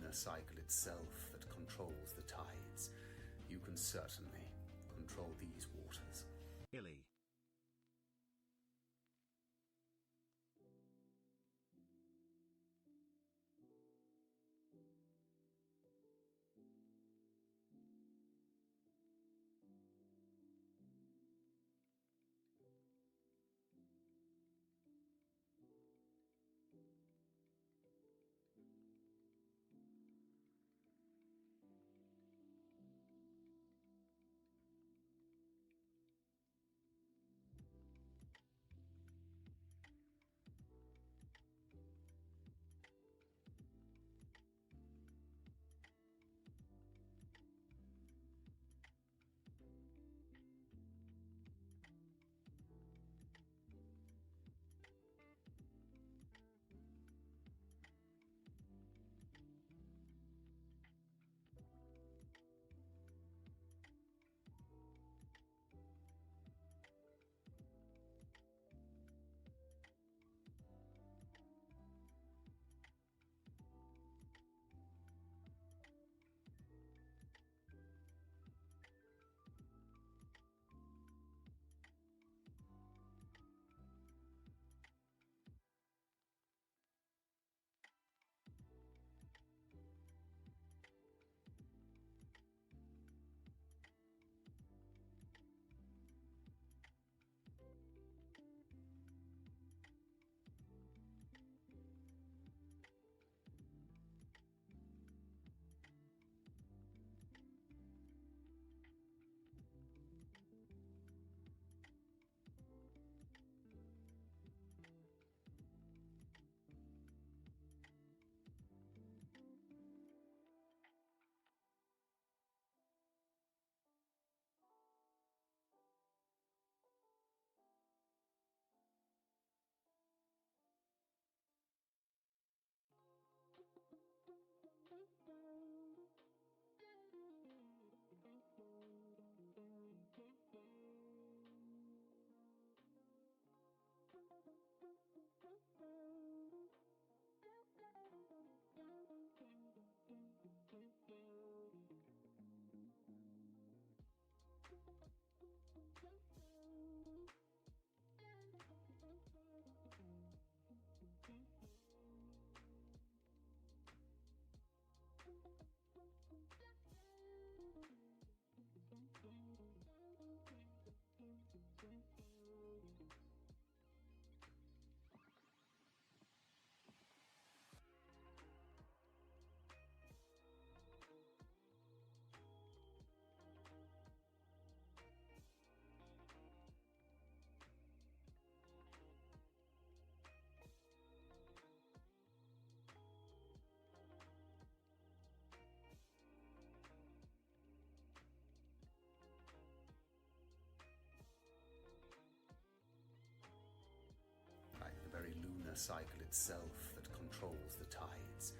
lunar cycle itself that controls the tides. You can certainly control these waters. Illy. Like the very lunar cycle itself that controls the tides.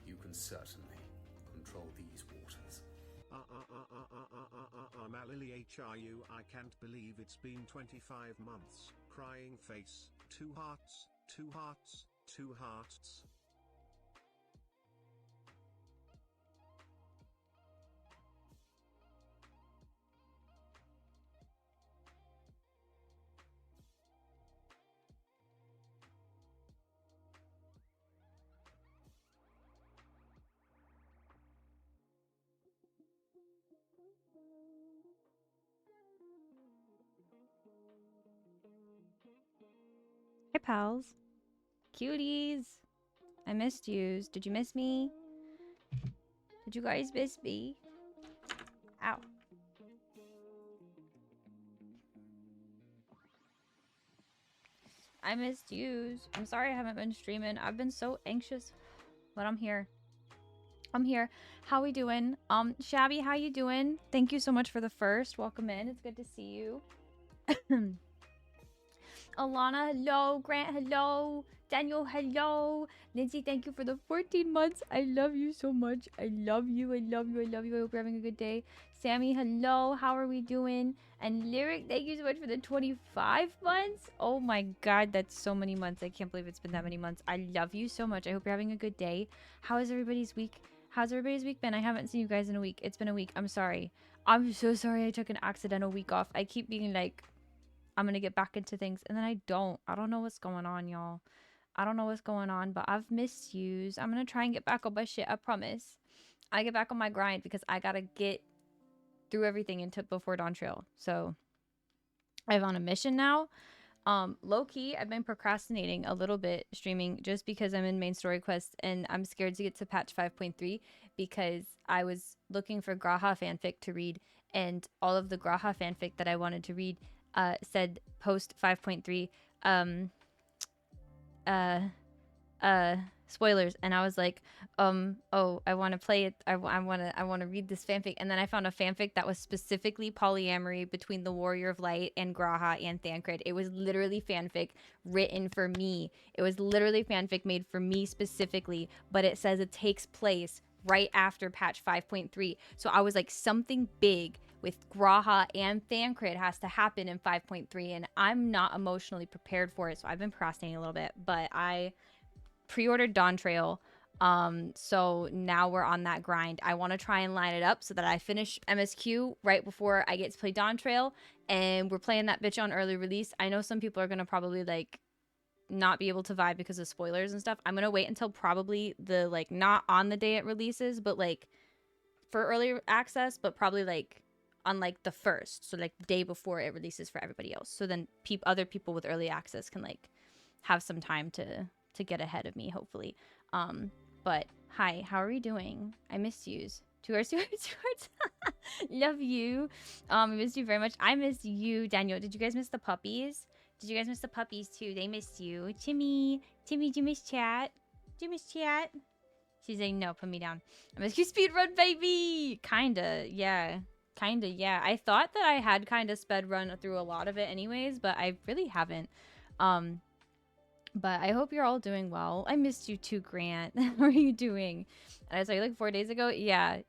You can certainly control these waters. Malily HRU, I can't believe it's been 25 months. Crying face, 2 hearts, 2 hearts, 2 hearts. Hi, pals. Cuties. I missed yous. Did you miss me? Did you guys miss me? Ow. I missed yous. I'm sorry I haven't been streaming. I've been so anxious. But I'm here. I'm here. How we doing? Shabby, how you doing? Thank you so much for the first. Welcome in. It's good to see you. Alana, hello. Grant, hello. Daniel, hello. Lindsay, thank you for the 14 months. I love you so much. I love you. I love you. I love you. I hope you're having a good day. Sammy, hello. How are we doing? And Lyric, thank you so much for the 25 months. Oh my god, that's so many months. I can't believe it's been that many months. I love you so much. I hope you're having a good day. How is everybody's week? How's everybody's week been? I haven't seen you guys in a week. It's been a week. I'm sorry. I'm so sorry I took an accidental week off. I keep being like, I'm gonna get back into things, and then I don't. I don't know what's going on, y'all. I don't know what's going on, but I've missed yous. I'm gonna try and get back on my shit. I promise. I get back on my grind because I gotta get through everything into before Dawn Trail. So I'm on a mission now. Low key, I've been procrastinating a little bit streaming just because I'm in main story quest and I'm scared to get to patch 5.3 because I was looking for Graha fanfic to read, and all of the Graha fanfic that I wanted to read said post 5.3 spoilers, and I was like, oh, I want to play it. I want to read this fanfic, and then I found a fanfic that was specifically polyamory between the Warrior of Light and Graha and Thancred. It was literally fanfic written for me. It was literally fanfic made for me specifically, but it says it takes place right after patch 5.3. So I was like, something big with Graha and Thancred has to happen in 5.3, and I'm not emotionally prepared for it. So I've been procrastinating a little bit, but I pre-ordered Dawn Trail. So now we're on that grind. I want to try and line it up so that I finish MSQ right before I get to play Dawn Trail, and we're playing that bitch on early release. I know some people are gonna probably like not be able to vibe because of spoilers and stuff. I'm gonna wait until probably the like not on the day it releases, but like for early access, but probably like on like the first, so like the day before it releases for everybody else. So then other people with early access can like have some time to get ahead of me, hopefully. But hi, how are you doing? I missed yous. 2 hours, 2 hours, 2 hours. Love you. I missed you very much. I missed you, Daniel. Did you guys miss the puppies? Did you guys miss the puppies too? They missed you. Timmy, did you miss chat? Did you miss chat? She's saying no, put me down. MSQ speedrun, baby! Kinda, yeah. I thought that I had kind of sped run through a lot of it anyways, but I really haven't. But I hope you're all doing well. I missed you too, Grant. How are you doing? And I saw you like 4 days ago. Yeah,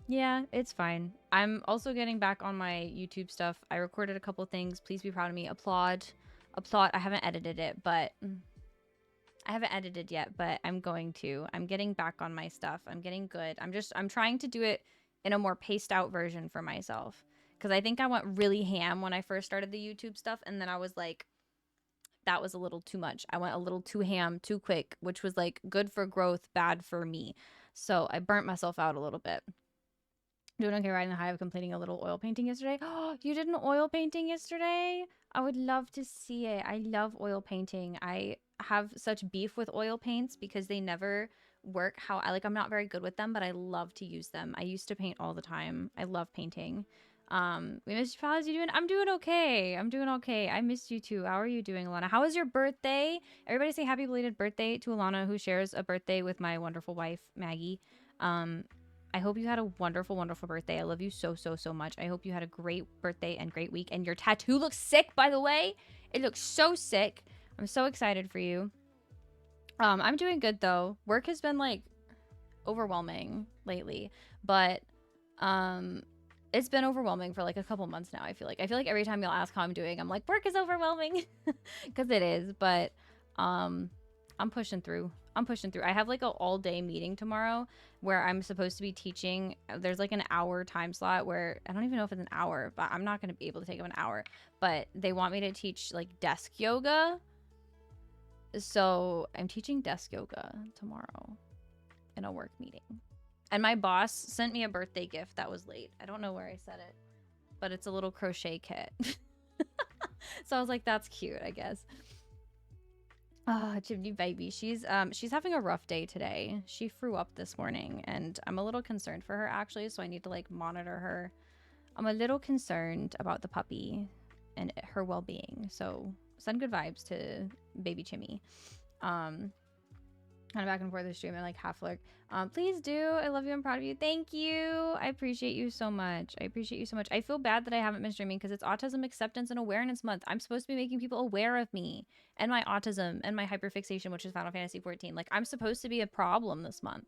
it's fine. I'm also getting back on my YouTube stuff. I recorded a couple things. Please be proud of me. Applaud. I haven't edited it, but I haven't edited yet, but I'm going to. I'm getting back on my stuff. I'm getting good. I'm trying to do it in a more paced out version for myself, because I think I went really ham when I first started the YouTube stuff, and then I was like, that was a little too much. I went a little too ham too quick, which was like good for growth, bad for me. So I burnt myself out a little bit. Doing okay, riding the high of completing a little oil painting yesterday. Oh, you did an oil painting yesterday? I would love to see it. I love oil painting. I have such beef with oil paints because they never work how I like. I'm not very good with them, but I love to use them. I used to paint all the time. I love painting. We missed you. How's you doing? I'm doing okay. I missed you too. How are you doing, Alana? How was your birthday? Everybody say happy belated birthday to Alana, who shares a birthday with my wonderful wife, Maggie. I hope you had a wonderful, wonderful birthday. I love you so, so, so much. I hope you had a great birthday and great week. And your tattoo looks sick, by the way. It looks so sick. I'm so excited for you. I'm doing good though. Work has been like overwhelming lately, but it's been overwhelming for like a couple months now. I feel like every time you'll ask how I'm doing, I'm like, work is overwhelming, because it is. But I'm pushing through. I have like an all-day meeting tomorrow where I'm supposed to be teaching. There's like an hour time slot where I don't even know if it's an hour, but I'm not going to be able to take up an hour. But they want me to teach like desk yoga. So I'm teaching desk yoga tomorrow in a work meeting. And my boss sent me a birthday gift that was late. I don't know where I said it, but it's a little crochet kit. So I was like, that's cute, I guess. Ah, Chimney baby. She's having a rough day today. She threw up this morning, and I'm a little concerned for her actually, so I need to like monitor her. I'm a little concerned about the puppy and her well-being. So send good vibes to baby Chimmy. Kind of back and forth this stream and like half lurk. Please do. I love you. I'm proud of you. Thank you. I appreciate you so much. I feel bad that I haven't been streaming because it's Autism Acceptance and Awareness Month. I'm supposed to be making people aware of me and my autism and my hyperfixation, which is Final Fantasy 14. Like, I'm supposed to be a problem this month.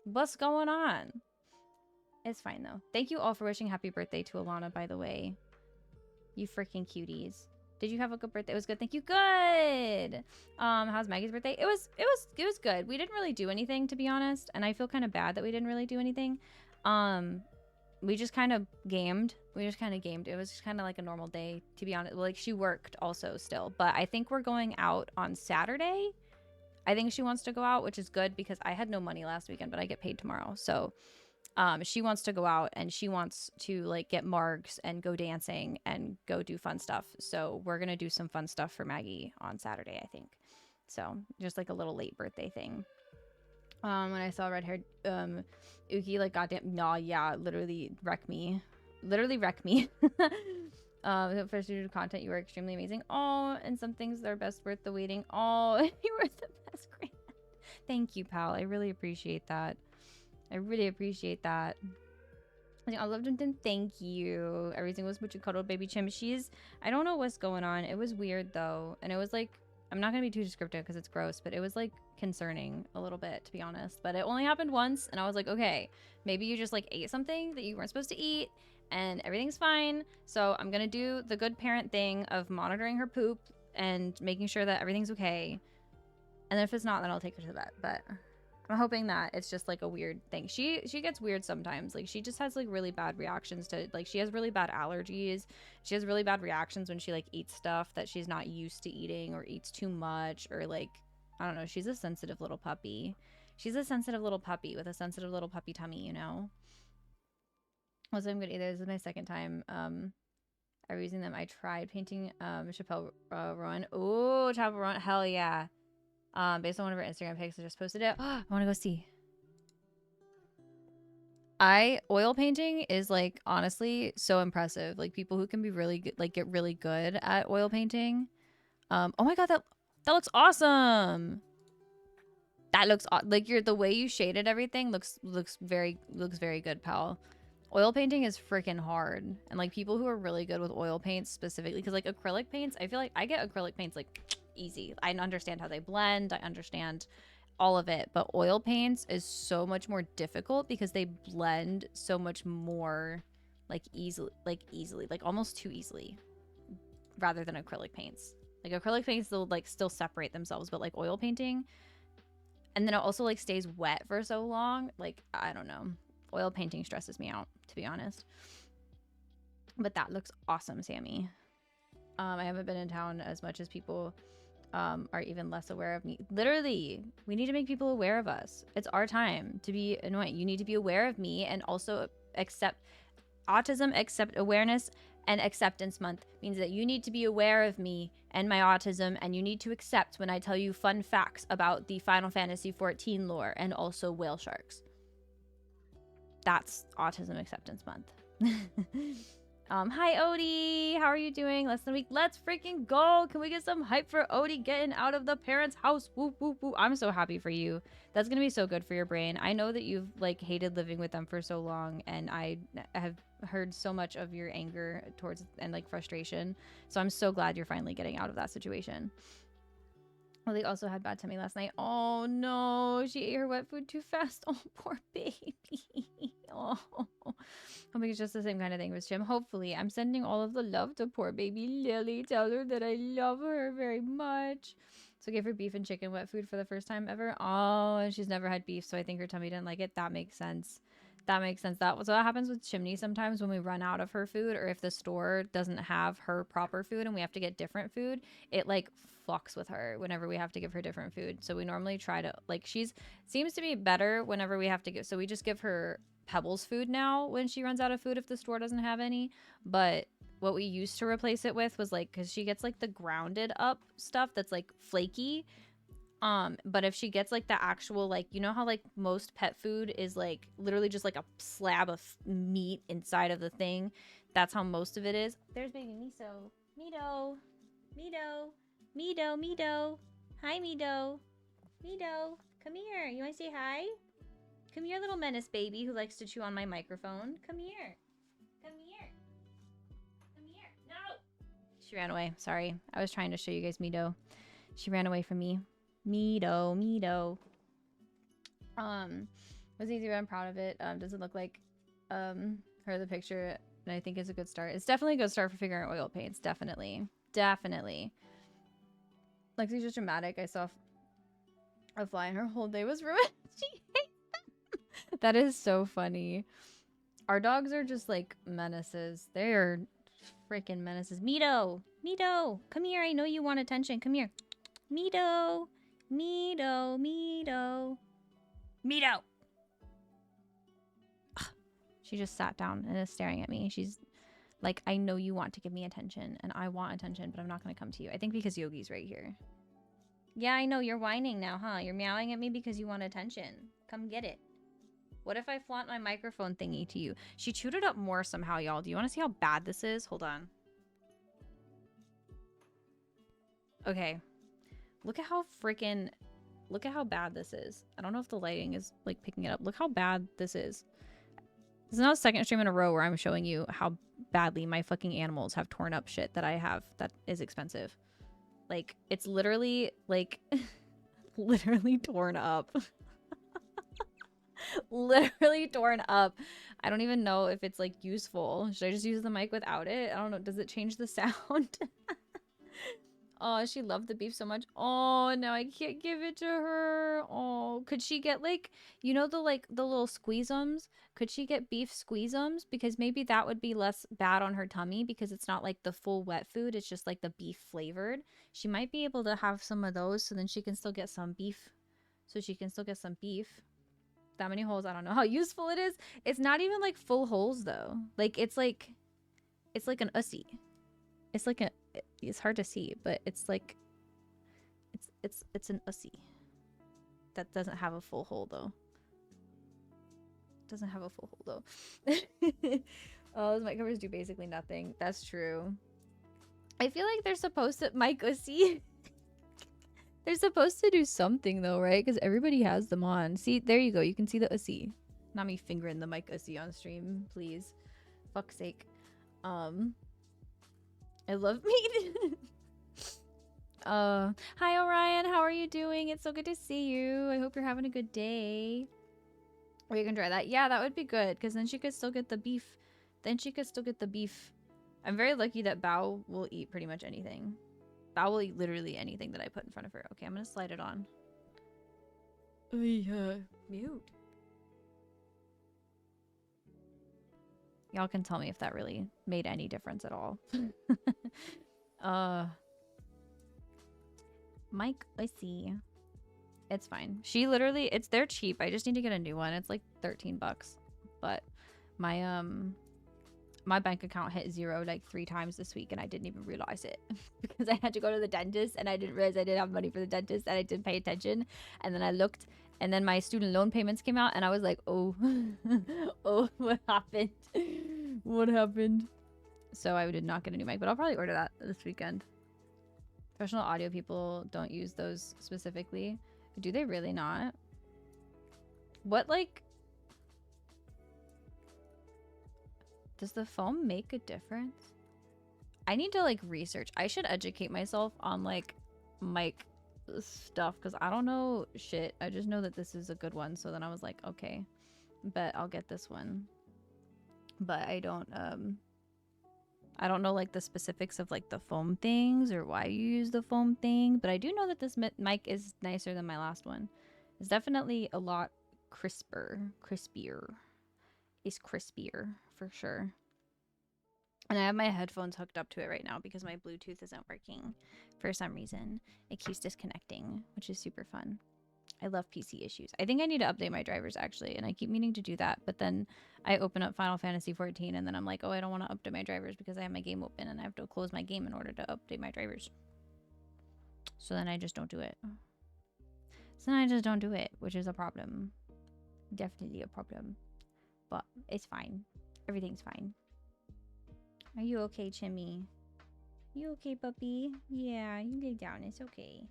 What's going on? It's fine though. Thank you all for wishing happy birthday to Alana, by the way. You freaking cuties. Did you have a good birthday? It was good. Thank you. Good. How's Maggie's birthday? It was good. We didn't really do anything, to be honest, and I feel kind of bad that we didn't really do anything. We just kind of gamed. It was just kind of like a normal day, to be honest. Like, she worked also still, but I think we're going out on Saturday. I think she wants to go out, which is good because I had no money last weekend, but I get paid tomorrow. So she wants to go out and she wants to like get margs and go dancing and go do fun stuff. So we're going to do some fun stuff for Maggie on Saturday, I think. So just like a little late birthday thing. When I saw red haired Uki, like, goddamn, nah, yeah, literally wreck me. For student content, you were extremely amazing. Oh, and some things that are best worth the waiting. Oh, you were the best, Grant. Thank you, pal. I really appreciate that. I loved him. Thank you. Everything was much cuddled, baby Chim. I don't know what's going on. It was weird though, and it was like, I'm not gonna be too descriptive because it's gross, but it was like concerning a little bit, to be honest. But it only happened once, and I was like, okay, maybe you just like ate something that you weren't supposed to eat, and everything's fine. So I'm gonna do the good parent thing of monitoring her poop and making sure that everything's okay. And if it's not, then I'll take her to the vet. But I'm hoping that it's just like a weird thing. She gets weird sometimes. Like, she just has like really bad reactions to, like, she has really bad allergies. She has really bad reactions when she like eats stuff that she's not used to eating, or eats too much, or like, I don't know. She's a sensitive little puppy. She's a sensitive little puppy with a sensitive little puppy tummy, you know? Also, I'm good either. This is my second time I'm using them. I tried painting Chappelle Rowan. Oh, Chappelle Rowan. Hell yeah. Based on one of her Instagram pics, I just posted it. I want to go see. Oil painting is like honestly so impressive. Like, people who can be really good, like get really good at oil painting. Oh my god, that looks awesome. That looks like the way you shaded everything looks very good, pal. Oil painting is freaking hard, and like people who are really good with oil paints specifically, because like acrylic paints, I feel like I get acrylic paints like easy. I understand how they blend, I understand all of it, but oil paints is so much more difficult because they blend so much more like easily, like almost too easily, rather than acrylic paints. Like acrylic paints, they'll like still separate themselves, but like oil painting, and then it also like stays wet for so long. Like, I don't know, oil painting stresses me out, to be honest. But that looks awesome, Sammy. I haven't been in town as much as people are even less aware of me. Literally, we need to make people aware of us. It's our time to be annoying. You need to be aware of me, and also accept autism. Accept awareness and acceptance month means that you need to be aware of me and my autism, and you need to accept when I tell you fun facts about the Final Fantasy XIV lore and also whale sharks. That's autism acceptance month. Hi Odie, how are you doing? Less than a week. Let's freaking go. Can we get some hype for Odie getting out of the parents' house? Whoop, whoop, whoop. I'm so happy for you. That's gonna be so good for your brain. I know that you've like hated living with them for so long, and I have heard so much of your anger towards and like frustration. So I'm so glad you're finally getting out of that situation. Well, they also had bad tummy last night. Oh no, she ate her wet food too fast. Oh, poor baby. Oh, hoping it's just the same kind of thing with Jim. Hopefully, I'm sending all of the love to poor baby Lily. Tell her that I love her very much. So gave her beef and chicken wet food for the first time ever. Oh, and she's never had beef, so I think her tummy didn't like it. That makes sense. That makes sense. So that happens with Chimney sometimes when we run out of her food, or if the store doesn't have her proper food and we have to get different food, it like fucks with her whenever we have to give her different food. So we normally try to like, seems to be better whenever we have to give, so we just give her Pebbles food now when she runs out of food if the store doesn't have any. But what we used to replace it with was like, because she gets like the grounded up stuff that's like flaky. But if she gets like the actual, like, you know how like most pet food is like literally just like a slab of meat inside of the thing, that's how most of it is. There's baby Miso. Mido. Hi, Mido. Come here. You want to say hi? Come here, little menace baby who likes to chew on my microphone. Come here. No. She ran away. Sorry. I was trying to show you guys Mido. She ran away from me. Mido. Was easy, but I'm proud of it. Doesn't look like her the picture, and I think it's a good start. It's definitely a good start for figuring out oil paints. Definitely. Definitely. Lexi's just dramatic. I saw a fly and her whole day was ruined. She hates them. That is so funny. Our dogs are just like menaces. They are freaking menaces. Mito! Mito! Come here. I know you want attention. Come here. Mito! Mito! Mito! Mito! She just sat down and is staring at me. She's like, I know you want to give me attention, and I want attention, but I'm not going to come to you. I think because Yogi's right here. Yeah, I know. You're whining now, huh? You're meowing at me because you want attention. Come get it. What if I flaunt my microphone thingy to you? She chewed it up more somehow, y'all. Do you want to see how bad this is? Hold on. Okay. Look at how freaking... Look at how bad this is. I don't know if the lighting is, like, picking it up. Look how bad this is. This is now the second stream in a row where I'm showing you how badly my fucking animals have torn up shit that I have that is expensive. Like, it's literally, like, literally torn up. Literally torn up. I don't even know if it's, like, useful. Should I just use the mic without it? I don't know. Does it change the sound? Oh, she loved the beef so much. Oh, no, I can't give it to her. Oh, could she get, like, you know, the little squeezums? Could she get beef squeezums? Because maybe that would be less bad on her tummy because it's not, like, the full wet food. It's just, like, the beef flavored. She might be able to have some of those so then she can still get some beef. So she can still get some beef. That many holes, I don't know how useful it is. It's not even, like, full holes, though. Like, it's like an ussy. It's like it's hard to see, but it's like it's an ussy that doesn't have a full hole though. Doesn't have a full hole though. Oh, those mic covers do basically nothing. That's true. I feel like they're supposed to mic ussy. They're supposed to do something though, right? Because everybody has them on. See, there you go. You can see the ussy. Not me fingering the mic ussy on stream, please. Fuck's sake. I love meat. Hi Orion, how are you doing? It's so good to see you. I hope you're having a good day. Or you can try that. Yeah, that would be good, because then she could still get the beef. Then she could still get the beef. I'm very lucky that Bao will eat pretty much anything. Bao will eat literally anything that I put in front of her. Okay, I'm gonna slide it on. Mute. Y'all can tell me if that really made any difference at all. Mike, I see. It's fine. She literally, they're cheap. I just need to get a new one. It's like 13 bucks. But my my bank account hit 0 like 3 times this week and I didn't even realize it because I had to go to the dentist and I didn't realize I didn't have money for the dentist and I didn't pay attention. And then I looked and then my student loan payments came out and I was like, oh, oh, what happened? What happened? So I did not get a new mic, but I'll probably order that this weekend. Professional audio people don't use those specifically. Do they really not? What, like... Does the foam make a difference? I need to, like, research. I should educate myself on, like, mic stuff, because I don't know shit. I just know that this is a good one, so then I was like, okay. But I'll get this one. But I don't know, like, the specifics of, like, the foam things or why you use the foam thing. But I do know that this mic is nicer than my last one. It's definitely a lot crispier. It's crispier, for sure. And I have my headphones hooked up to it right now because my Bluetooth isn't working for some reason. It keeps disconnecting, which is super fun. I love PC issues. I think I need to update my drivers, actually, and I keep meaning to do that. But then I open up Final Fantasy 14, and then I'm like, oh, I don't want to update my drivers because I have my game open, and I have to close my game in order to update my drivers. So then I just don't do it. Which is a problem. Definitely a problem. But it's fine. Everything's fine. Are you okay, Chimmy? You okay, puppy? Yeah, you lay down. It's okay.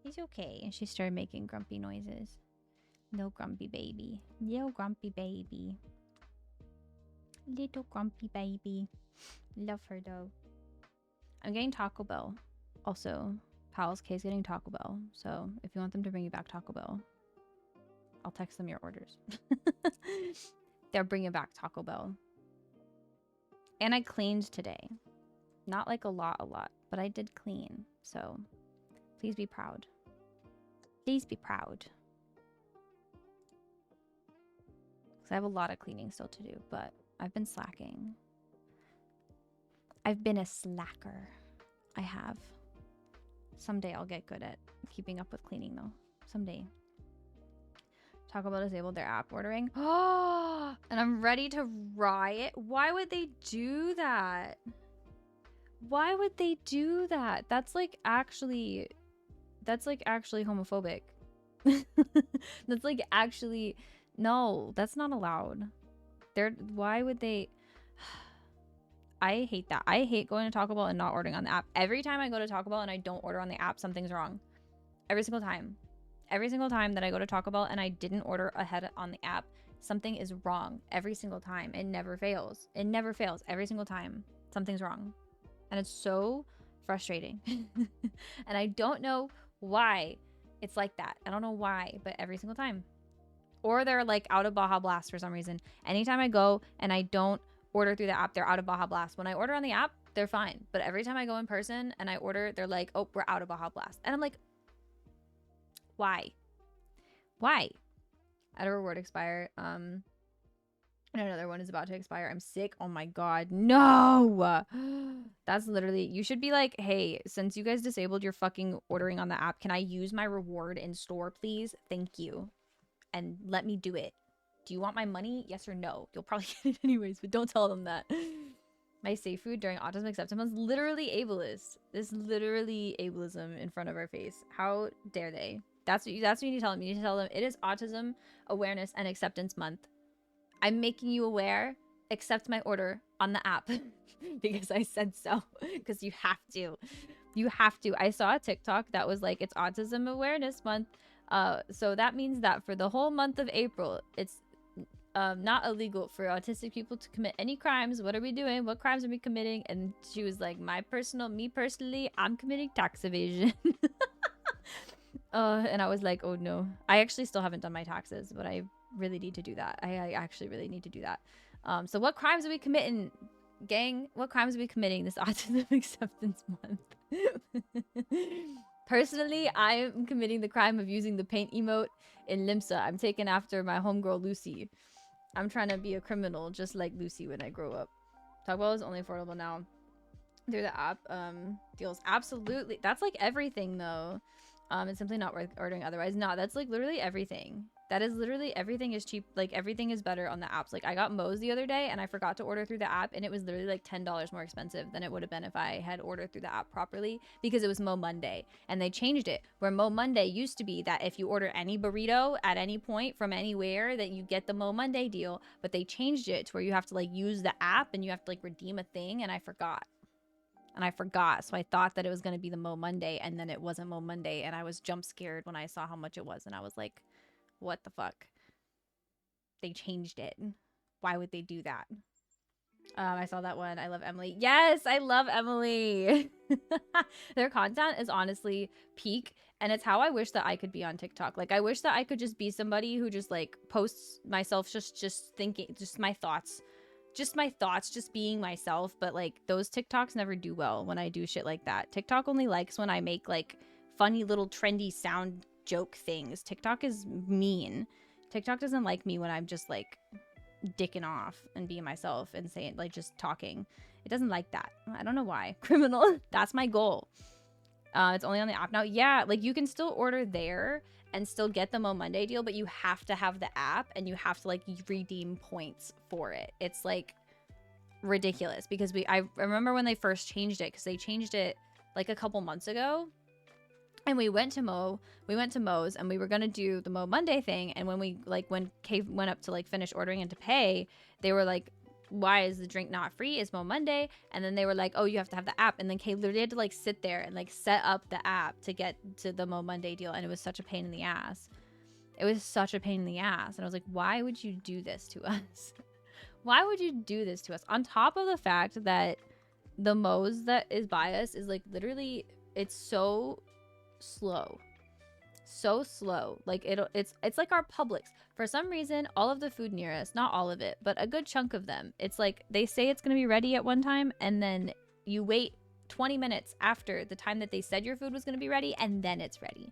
It's okay. And she started making grumpy noises. No grumpy baby. Little grumpy baby. Little grumpy baby. Love her though. I'm getting Taco Bell. Also, Pals K's getting Taco Bell. So if you want them to bring you back Taco Bell, I'll text them your orders. They're bringing back Taco Bell. And I cleaned today. Not like a lot, but I did clean. So please be proud. Please be proud. Because I have a lot of cleaning still to do, but I've been slacking. I've been a slacker. I have. Someday I'll get good at keeping up with cleaning though. Someday. Taco Bell disabled their app ordering. Oh, and I'm ready to riot. Why would they do that? Why would they do that? That's like actually homophobic. That's like actually, no, that's not allowed. Why would they? I hate that. I hate going to Taco Bell and not ordering on the app. Every time I go to Taco Bell and I don't order on the app, something's wrong. Every single time. Every single time that I go to Taco Bell and I didn't order ahead on the app, something is wrong. Every single time. It never fails. It never fails. Every single time. Something's wrong. And it's so frustrating. And I don't know why it's like that. I don't know why, but every single time. Or they're like out of Baja Blast for some reason. Anytime I go and I don't order through the app, they're out of Baja Blast. When I order on the app, they're fine. But every time I go in person and I order, they're like, oh, we're out of Baja Blast. And I'm like, why? Why? I had a reward expire. And another one is about to expire. I'm sick. Oh my god. No! That's literally, you should be like, hey, since you guys disabled your fucking ordering on the app, can I use my reward in store, please? Thank you. And let me do it. Do you want my money? Yes or no? You'll probably get it anyways, but don't tell them that. My safe food during autism acceptance month is literally ableist. This literally ableism in front of our face. How dare they? That's what you need to tell them. You need to tell them it is Autism Awareness and Acceptance Month. I'm making you aware. Accept my order on the app because I said so. Because you have to. You have to. I saw a TikTok that was like, it's Autism Awareness Month. So that means that for the whole month of April, it's not illegal for autistic people to commit any crimes. What are we doing? What crimes are we committing? And she was like, me personally, I'm committing tax evasion. And I was like, oh no. I actually still haven't done my taxes, but I really need to do that. I actually really need to do that. So what crimes are we committing, gang? What crimes are we committing this Autism Acceptance Month? Personally, I'm committing the crime of using the paint emote in Limsa. I'm taken after my homegirl Lucy. I'm trying to be a criminal just like Lucy when I grow up. Taco Bell is only affordable now through the app deals. Absolutely. That's like everything though. It's simply not worth ordering otherwise. No, that's like literally everything. That is literally everything is cheap. Like everything is better on the apps. Like I got Moe's the other day and I forgot to order through the app and it was literally like $10 more expensive than it would have been if I had ordered through the app properly because it was Mo Monday and they changed it where Mo Monday used to be that if you order any burrito at any point from anywhere that you get the Mo Monday deal, but they changed it to where you have to like use the app and you have to like redeem a thing and I forgot. So I thought that it was going to be the Mo Monday and then it wasn't Mo Monday and I was jump scared when I saw how much it was and I was like, what the fuck? They changed it. Why would they do that? I saw that one. I love Emily. Yes, I love Emily. Their content is honestly peak and it's how I wish that I could be on TikTok. Like I wish that I could just be somebody who just like posts myself just thinking, just my thoughts, just being myself. But like those TikToks never do well when I do shit like that. TikTok only likes when I make like funny little trendy sound joke things. TikTok is mean. TikTok doesn't like me when I'm just like dicking off and being myself and saying like just talking. It doesn't like that. I don't know why. Criminal. That's my goal. It's only on the app now. Yeah, like you can still order there and still get the Mo Monday deal, but you have to have the app and you have to like redeem points for it. It's like ridiculous because I remember when they first changed it because they changed it like a couple months ago. And we went to Mo's and we were going to do the Mo Monday thing. And when Kay went up to like finish ordering and to pay, they were like, why is the drink not free? It's Mo Monday. And then they were like, oh, you have to have the app. And then Kay literally had to like sit there and like set up the app to get to the Mo Monday deal. And it was such a pain in the ass. It was such a pain in the ass. And I was like, why would you do this to us? Why would you do this to us? On top of the fact that the Mo's that is by us is like literally, it's so slow, like it's like our Publix. For some reason, all of the food near us, not all of it, but a good chunk of them, it's like they say it's going to be ready at one time and then you wait 20 minutes after the time that they said your food was going to be ready, and then it's ready.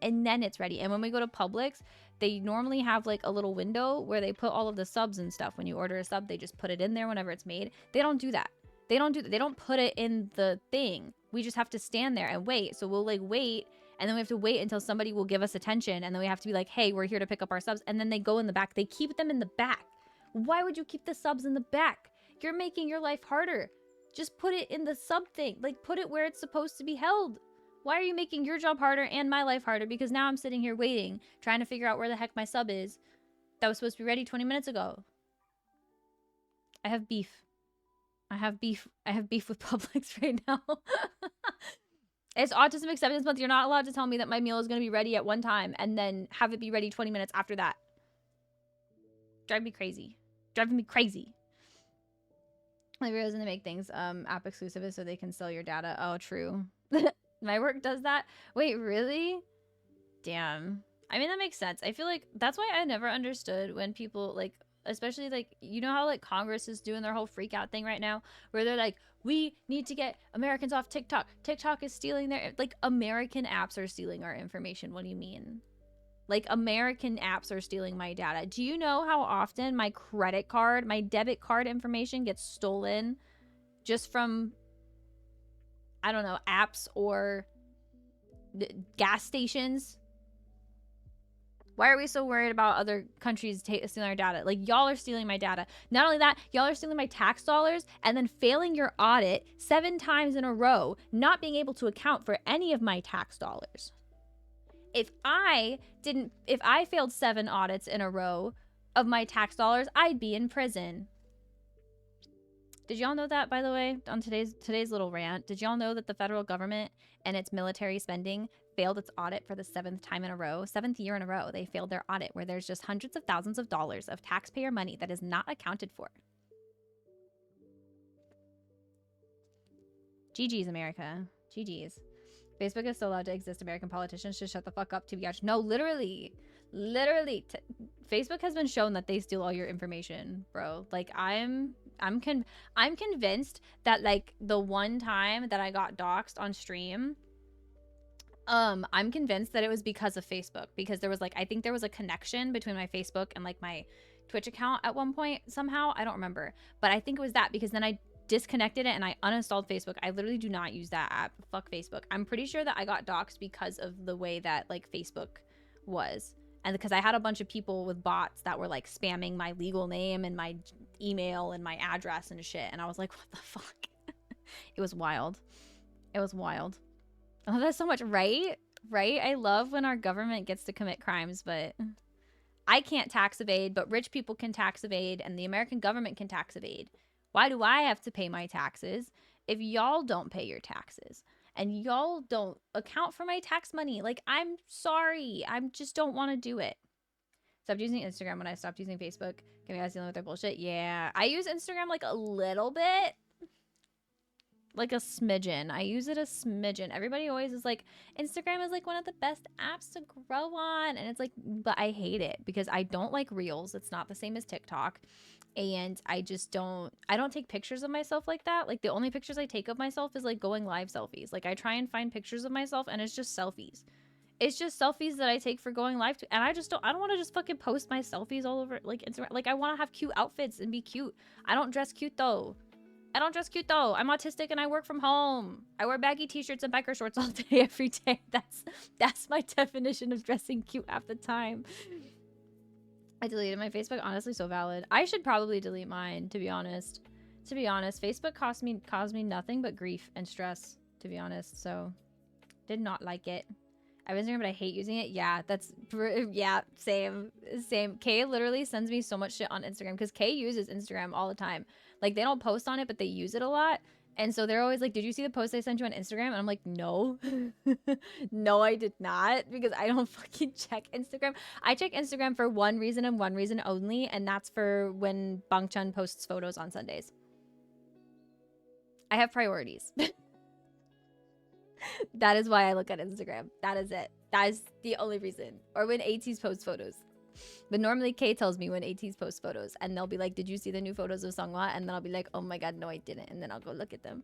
And then it's ready. And when we go to Publix, they normally have like a little window where they put all of the subs and stuff. When you order a sub, they just put it in there whenever it's made. They don't do that. They don't put it in the thing. We just have to stand there and wait. So we'll like wait, and then we have to wait until somebody will give us attention, and then we have to be like, hey, we're here to pick up our subs. And then they go in the back. They keep them in the back. Why would you keep the subs in the back? You're making your life harder. Just put it in the sub thing. Like, put it where it's supposed to be held. Why are you making your job harder and my life harder? Because now I'm sitting here waiting, trying to figure out where the heck my sub is that was supposed to be ready 20 minutes ago. I have beef. I have beef with Publix right now. It's Autism Acceptance Month. You're not allowed to tell me that my meal is going to be ready at one time and then have it be ready 20 minutes after that. Drive me crazy. Driving me crazy. My videos and they make things app exclusive so they can sell your data. Oh, true. My work does that. Wait, really? Damn. I mean, that makes sense. I feel like that's why I never understood when people like, especially like, you know how like Congress is doing their whole freak out thing right now where they're like, we need to get Americans off TikTok. TikTok is stealing their, like, American apps are stealing our information. What do you mean? Like, American apps are stealing my data. Do you know how often my credit card, my debit card information gets stolen just from, I don't know, apps or gas stations? Why are we so worried about other countries stealing our data? Like, y'all are stealing my data. Not only that, y'all are stealing my tax dollars and then failing your audit 7 times in a row, not being able to account for any of my tax dollars. If I failed 7 audits in a row of my tax dollars, I'd be in prison. Did y'all know that, by the way, on today's little rant? Did y'all know that the federal government and its military spending failed its audit for the 7th time in a row? 7th year in a row, they failed their audit, where there's just hundreds of thousands of dollars of taxpayer money that is not accounted for. GG's, America. GG's. Facebook is still allowed to exist. American politicians should shut the fuck up, to be honest. No, literally. Facebook has been shown that they steal all your information, bro. Like, I'm convinced that, like, the one time that I got doxxed on stream, I'm convinced that it was because of Facebook, because there was like, I think there was a connection between my Facebook and like my Twitch account at one point somehow. I don't remember, but I think it was that, because then I disconnected it and I uninstalled Facebook. I literally do not use that app. Fuck Facebook. I'm pretty sure that I got doxxed because of the way that like Facebook was, and because I had a bunch of people with bots that were like spamming my legal name and my email and my address and shit, and I was like, what the fuck? It was wild. It was wild. Oh, that's so much, right? Right? I love when our government gets to commit crimes, but I can't tax evade, but rich people can tax evade, and the American government can tax evade. Why do I have to pay my taxes if y'all don't pay your taxes? And y'all don't account for my tax money? Like, I'm sorry. I just don't want to do it. Stopped using Instagram when I stopped using Facebook. Can you guys dealing with their bullshit? Yeah. I use Instagram like a little bit. Like a smidgen. I use it a smidgen. Everybody always is like, Instagram is like one of the best apps to grow on. And it's like, but I hate it because I don't like Reels. It's not the same as TikTok. And I don't take pictures of myself like that. Like, the only pictures I take of myself is like going live selfies. Like, I try and find pictures of myself and it's just selfies. It's just selfies that I take for going live and I don't want to just fucking post my selfies all over like Instagram. Like, I want to have cute outfits and be cute. I don't dress cute though. I'm autistic and I work from home. I wear baggy t-shirts and biker shorts all day, every day. That's my definition of dressing cute half the time. I deleted my Facebook. Honestly, so valid. I should probably delete mine, to be honest. Facebook caused me nothing but grief and stress, to be honest. So, did not like it. I have Instagram, but I hate using it. Yeah, same. Kay literally sends me so much shit on Instagram because Kay uses Instagram all the time. Like, they don't post on it, but they use it a lot. And so they're always like, did you see the post I sent you on Instagram? And I'm like, no. No, I did not, because I don't fucking check Instagram. I check Instagram for one reason and one reason only, and that's for when Bangchan posts photos on Sundays. I have priorities. That is why I look at Instagram. That is it. That is the only reason. Or when ATs post photos. But normally Kay tells me when ATs post photos, and they'll be like, did you see the new photos of Seonghwa? And then I'll be like, oh my god, no, I didn't. And then I'll go look at them.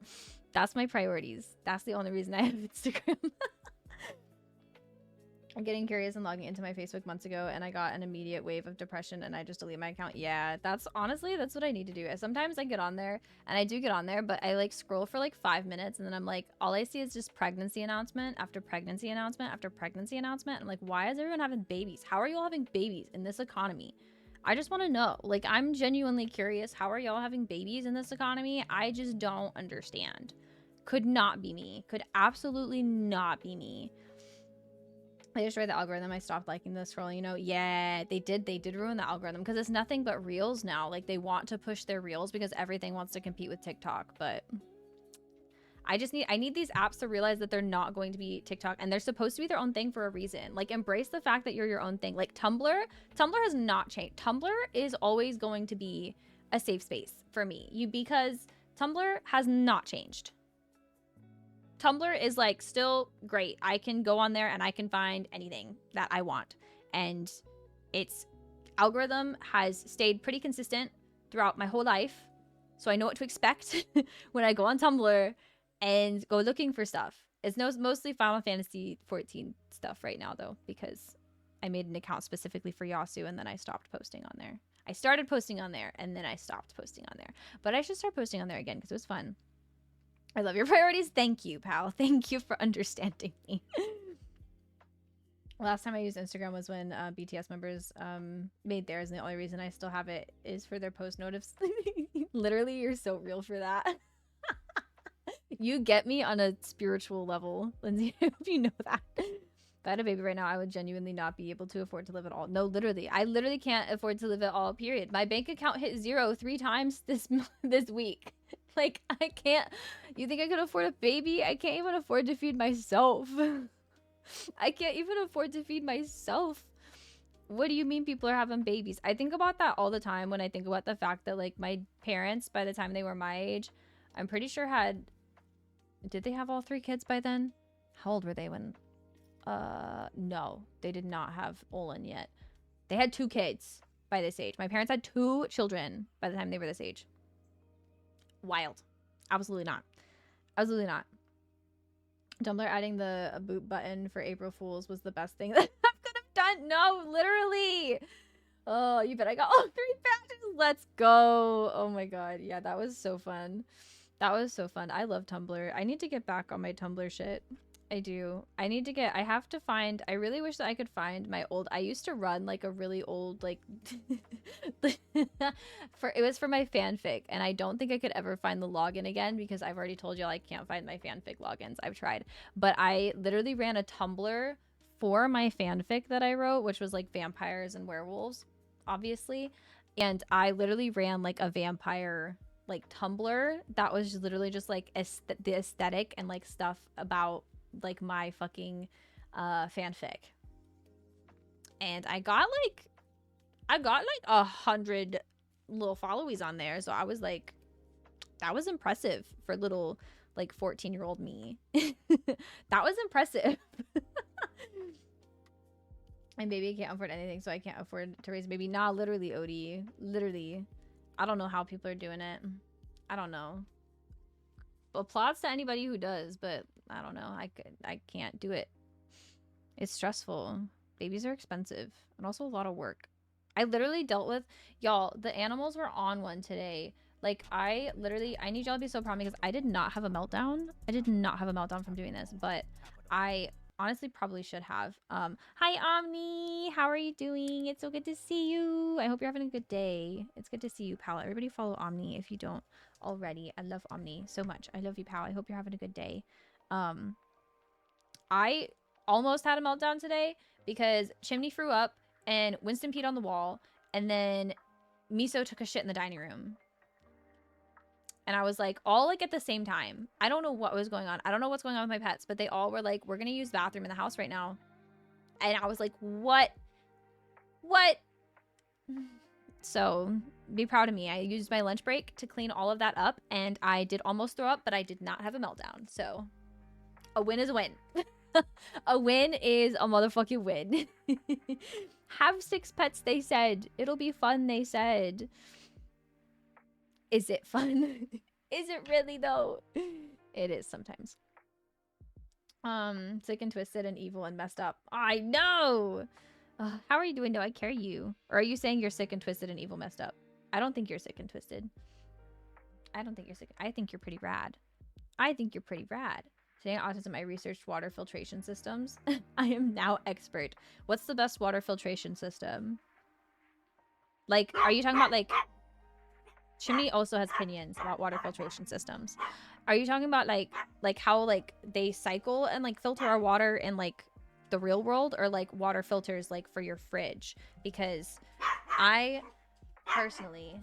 That's my priorities. That's the only reason I have Instagram. I'm getting curious and logging into my Facebook months ago, and I got an immediate wave of depression, and I just deleted my account. Yeah, that's honestly, that's what I need to do. Sometimes I get on there, and I do get on there, but I like scroll for like 5 minutes, and then I'm like, all I see is just pregnancy announcement after pregnancy announcement after pregnancy announcement. I'm like, why is everyone having babies? How are you all having babies in this economy? I just want to know. Like, I'm genuinely curious. How are y'all having babies in this economy? I just don't understand. Could not be me. Could absolutely not be me. They destroyed the algorithm. I stopped liking the scrolling, you know. Yeah, they did ruin the algorithm because it's nothing but reels now. Like, they want to push their reels because everything wants to compete with TikTok. But I need these apps to realize that they're not going to be TikTok, and they're supposed to be their own thing for a reason. Like, embrace the fact that you're your own thing. Like, Tumblr has not changed. Tumblr is always going to be a safe space for me. Because Tumblr has not changed. Tumblr is like still great. I can go on there and I can find anything that I want. And its algorithm has stayed pretty consistent throughout my whole life. So I know what to expect when I go on Tumblr and go looking for stuff. It's mostly Final Fantasy 14 stuff right now though, because I made an account specifically for Yasu and then I stopped posting on there. I started posting on there and then I stopped posting on there. But I should start posting on there again because it was fun. I love your priorities. Thank you, pal. Thank you for understanding me. Last time I used Instagram was when BTS members made theirs, and the only reason I still have it is for their post notifs. Literally, you're so real for that. You get me on a spiritual level, Lindsay. I hope you know that. If I had a baby right now, I would genuinely not be able to afford to live at all. No, literally. I literally can't afford to live at all, period. My bank account hit 0 3 times this week. Like, I can't. You think I could afford a baby? I can't even afford to feed myself. I can't even afford to feed myself. What do you mean people are having babies? I think about that all the time when I think about the fact that, like, my parents, by the time they were my age, I'm pretty sure had... Did they have all 3 kids by then? How old were they when... No. They did not have Olin yet. They had 2 kids by this age. My parents had 2 children by the time they were this age. Wild. Absolutely not. Absolutely not. Tumblr adding the boot button for April Fools was the best thing that I could have done. No, literally. Oh, you bet I got all 3 badges. Let's go. Oh my god. Yeah, that was so fun. That was so fun. I love Tumblr. I need to get back on my Tumblr shit. I do. I really wish that I could find my old, I used to run like a really old, like, it was for my fanfic, and I don't think I could ever find the login again because I've already told y'all I can't find my fanfic logins. I've tried. But I literally ran a Tumblr for my fanfic that I wrote, which was like vampires and werewolves, obviously. And I literally ran like a vampire like Tumblr that was literally just like the aesthetic and like stuff about like my fucking fanfic. And I got like 100 little followies on there, so I was like, that was impressive for little like 14-year-old me. That was impressive. My baby can't afford anything, so I can't afford to raise a baby. Nah, literally, Odie, literally. I don't know how people are doing it. I don't know. Applauds to anybody who does, but I don't know. I can't do it. It's stressful. Babies are expensive and also a lot of work. I literally dealt with, y'all, the animals were on one today. Like, I need y'all to be so proud of me because I did not have a meltdown. I did not have a meltdown from doing this, but I honestly probably should have. Hi, Omni. How are you doing? It's so good to see you. I hope you're having a good day. It's good to see you, pal. Everybody follow Omni if you don't already. I love Omni so much. I love you, pal. I hope you're having a good day. I almost had a meltdown today because Chimney threw up and Winston peed on the wall, and then Miso took a shit in the dining room. And I was like, all like at the same time. I don't know what was going on. I don't know what's going on with my pets, but they all were like, we're gonna use bathroom in the house right now. And I was like, what? So be proud of me. I used my lunch break to clean all of that up, and I did almost throw up, but I did not have a meltdown. So a win is a win. A win is a motherfucking win. Have 6 pets, they said. It'll be fun, they said. Is it fun? Is it really, though? It is sometimes. Sick and twisted and evil and messed up. I know! How are you doing? Do I carry you? Or are you saying you're sick and twisted and evil messed up? I don't think you're sick and twisted. I don't think you're sick. I think you're pretty rad. I think you're pretty rad. Today on autism, I researched water filtration systems. I am now expert. What's the best water filtration system? Like, are you talking about, like... Chimney also has opinions about water filtration systems. Are you talking about, like how, like, they cycle and, like, filter our water in, like, the real world? Or, like, water filters, like, for your fridge? Because I personally...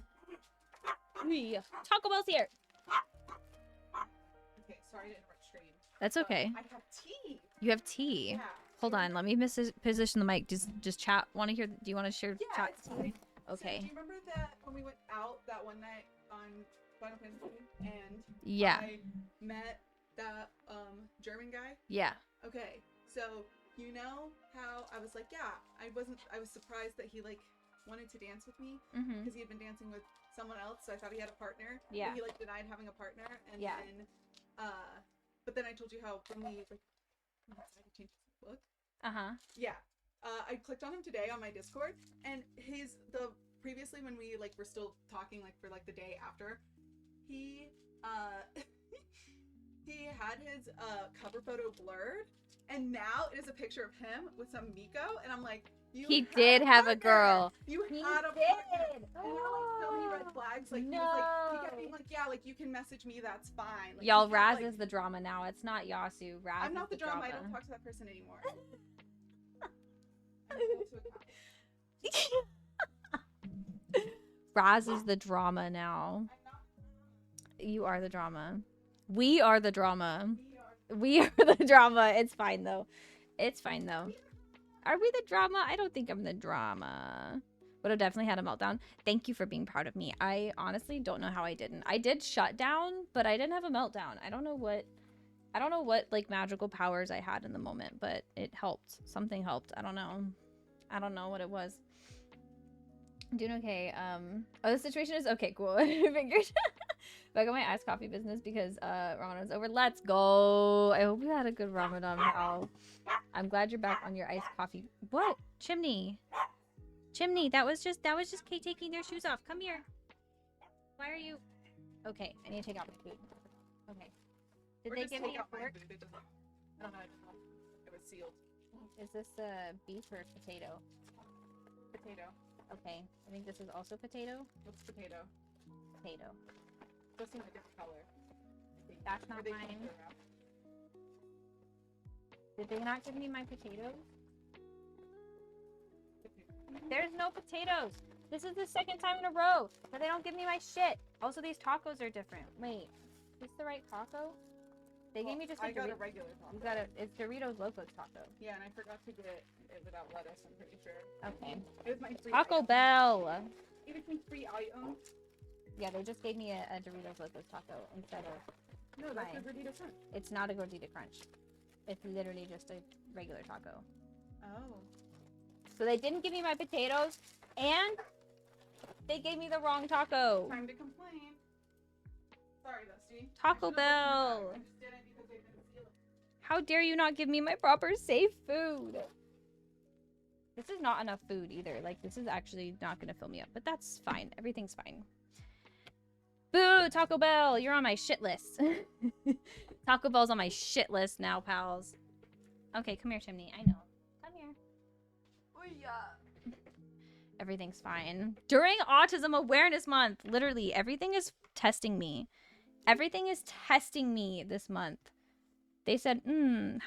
Taco Bell's here! Okay, sorry to interrupt stream. That's okay. I have tea. You have tea? Yeah. Hold on, let me position the mic. Just chat. Want to hear? Do you want to share Yeah, chat? it's fine. Okay. So, do you remember that when we went out that one night on Final Fantasy and Yeah. I met that German guy? Yeah. Okay, so you know how I was like, yeah, I was surprised that he like wanted to dance with me Mm-hmm. because he had been dancing with someone else, so I thought he had a partner. Yeah. But he like denied having a partner, and Yeah. then but then I told you how when we like decided to change his book. Uh-huh. Yeah. I clicked on him today on my Discord, and previously when we like were still talking like for like the day after, he he had his cover photo blurred, and now it is a picture of him with some Miko, and I'm like, He did have a partner! girl. You He had a did. partner. And there were like so many red flags. Like he was like, he kept being No. like, yeah, like you can message me, that's fine. Like, Y'all, he kept, Raz like, is the drama now. It's not Yasu. Raz I'm not is the drama. I don't talk to that person anymore. I'm full to account. Raz is the drama now. I'm not. You are the drama. We are the drama. We are. We are the drama. It's fine though. It's fine though. Are we the drama? I don't think I'm the drama. Would have definitely had a meltdown. Thank you for being proud of me. I honestly don't know how I didn't. I did shut down, but I didn't have a meltdown. I don't know what like magical powers I had in the moment, but it helped. Something helped. I don't know. I don't know what it was. I'm doing okay. Oh, the situation is okay, cool. I figured. Back on my iced coffee business because Ramadan's over. Let's go. I hope you had a good Ramadan, pal. I'm glad you're back on your iced coffee. What? Chimney. Chimney, that was just Kate taking their shoes off. Come here. Why are you? Okay, I need to take out my food. Okay. Did Or they just give take me a out my fork? food, it doesn't- I don't know. It was sealed. Is this beef or potato? Potato. Okay, I think this is also potato. What's potato? Potato. Just in a different color. I think. That's Or not they mine. changed it around. Did they not give me my potatoes? There's no potatoes. This is the second time in a row that they don't give me my shit. Also, these tacos are different. Wait, is this the right taco? They gave me just a I got a Dorito. regular taco. You got a, it's Doritos Locos taco. Yeah, and I forgot to get it without lettuce, I'm pretty sure. Okay. It was my free Taco item. Bell. It was my free item. Yeah, they just gave me a Doritos Locos taco instead of. No, that's Fine. the gordita shrimp. It's not a gordita crunch. It's literally just a regular taco. Oh. So they didn't give me my potatoes, and they gave me the wrong taco. Time to complain. Sorry, Dusty. Taco I should've Bell. looked at that. I just didn't because they didn't seal it. How dare you not give me my proper safe food? This is not enough food either. Like, this is actually not gonna fill me up, but that's fine. Everything's fine. Boo, Taco Bell, you're on my shit list. Taco Bell's on my shit list now, pals. Okay, come here, Chimney. I know. Come here. Oh, yeah. Everything's fine. During Autism Awareness Month, literally, everything is testing me. Everything is testing me this month. They said,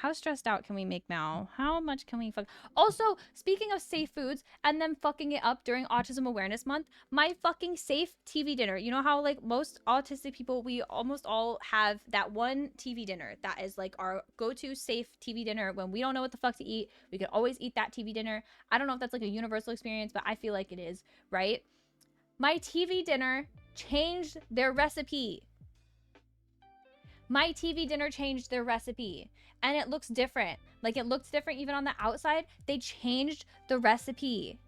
how stressed out can we make Mal? How much can we fuck? Also, speaking of safe foods and then fucking it up during Autism Awareness Month, my fucking safe TV dinner. You know how, like, most autistic people, we almost all have that one TV dinner that is, like, our go-to safe TV dinner when we don't know what the fuck to eat. We can always eat that TV dinner. I don't know if that's, like, a universal experience, but I feel like it is, right? My TV dinner changed their recipe. My TV dinner changed their recipe and it looks different. Like it looks different even on the outside. They changed the recipe.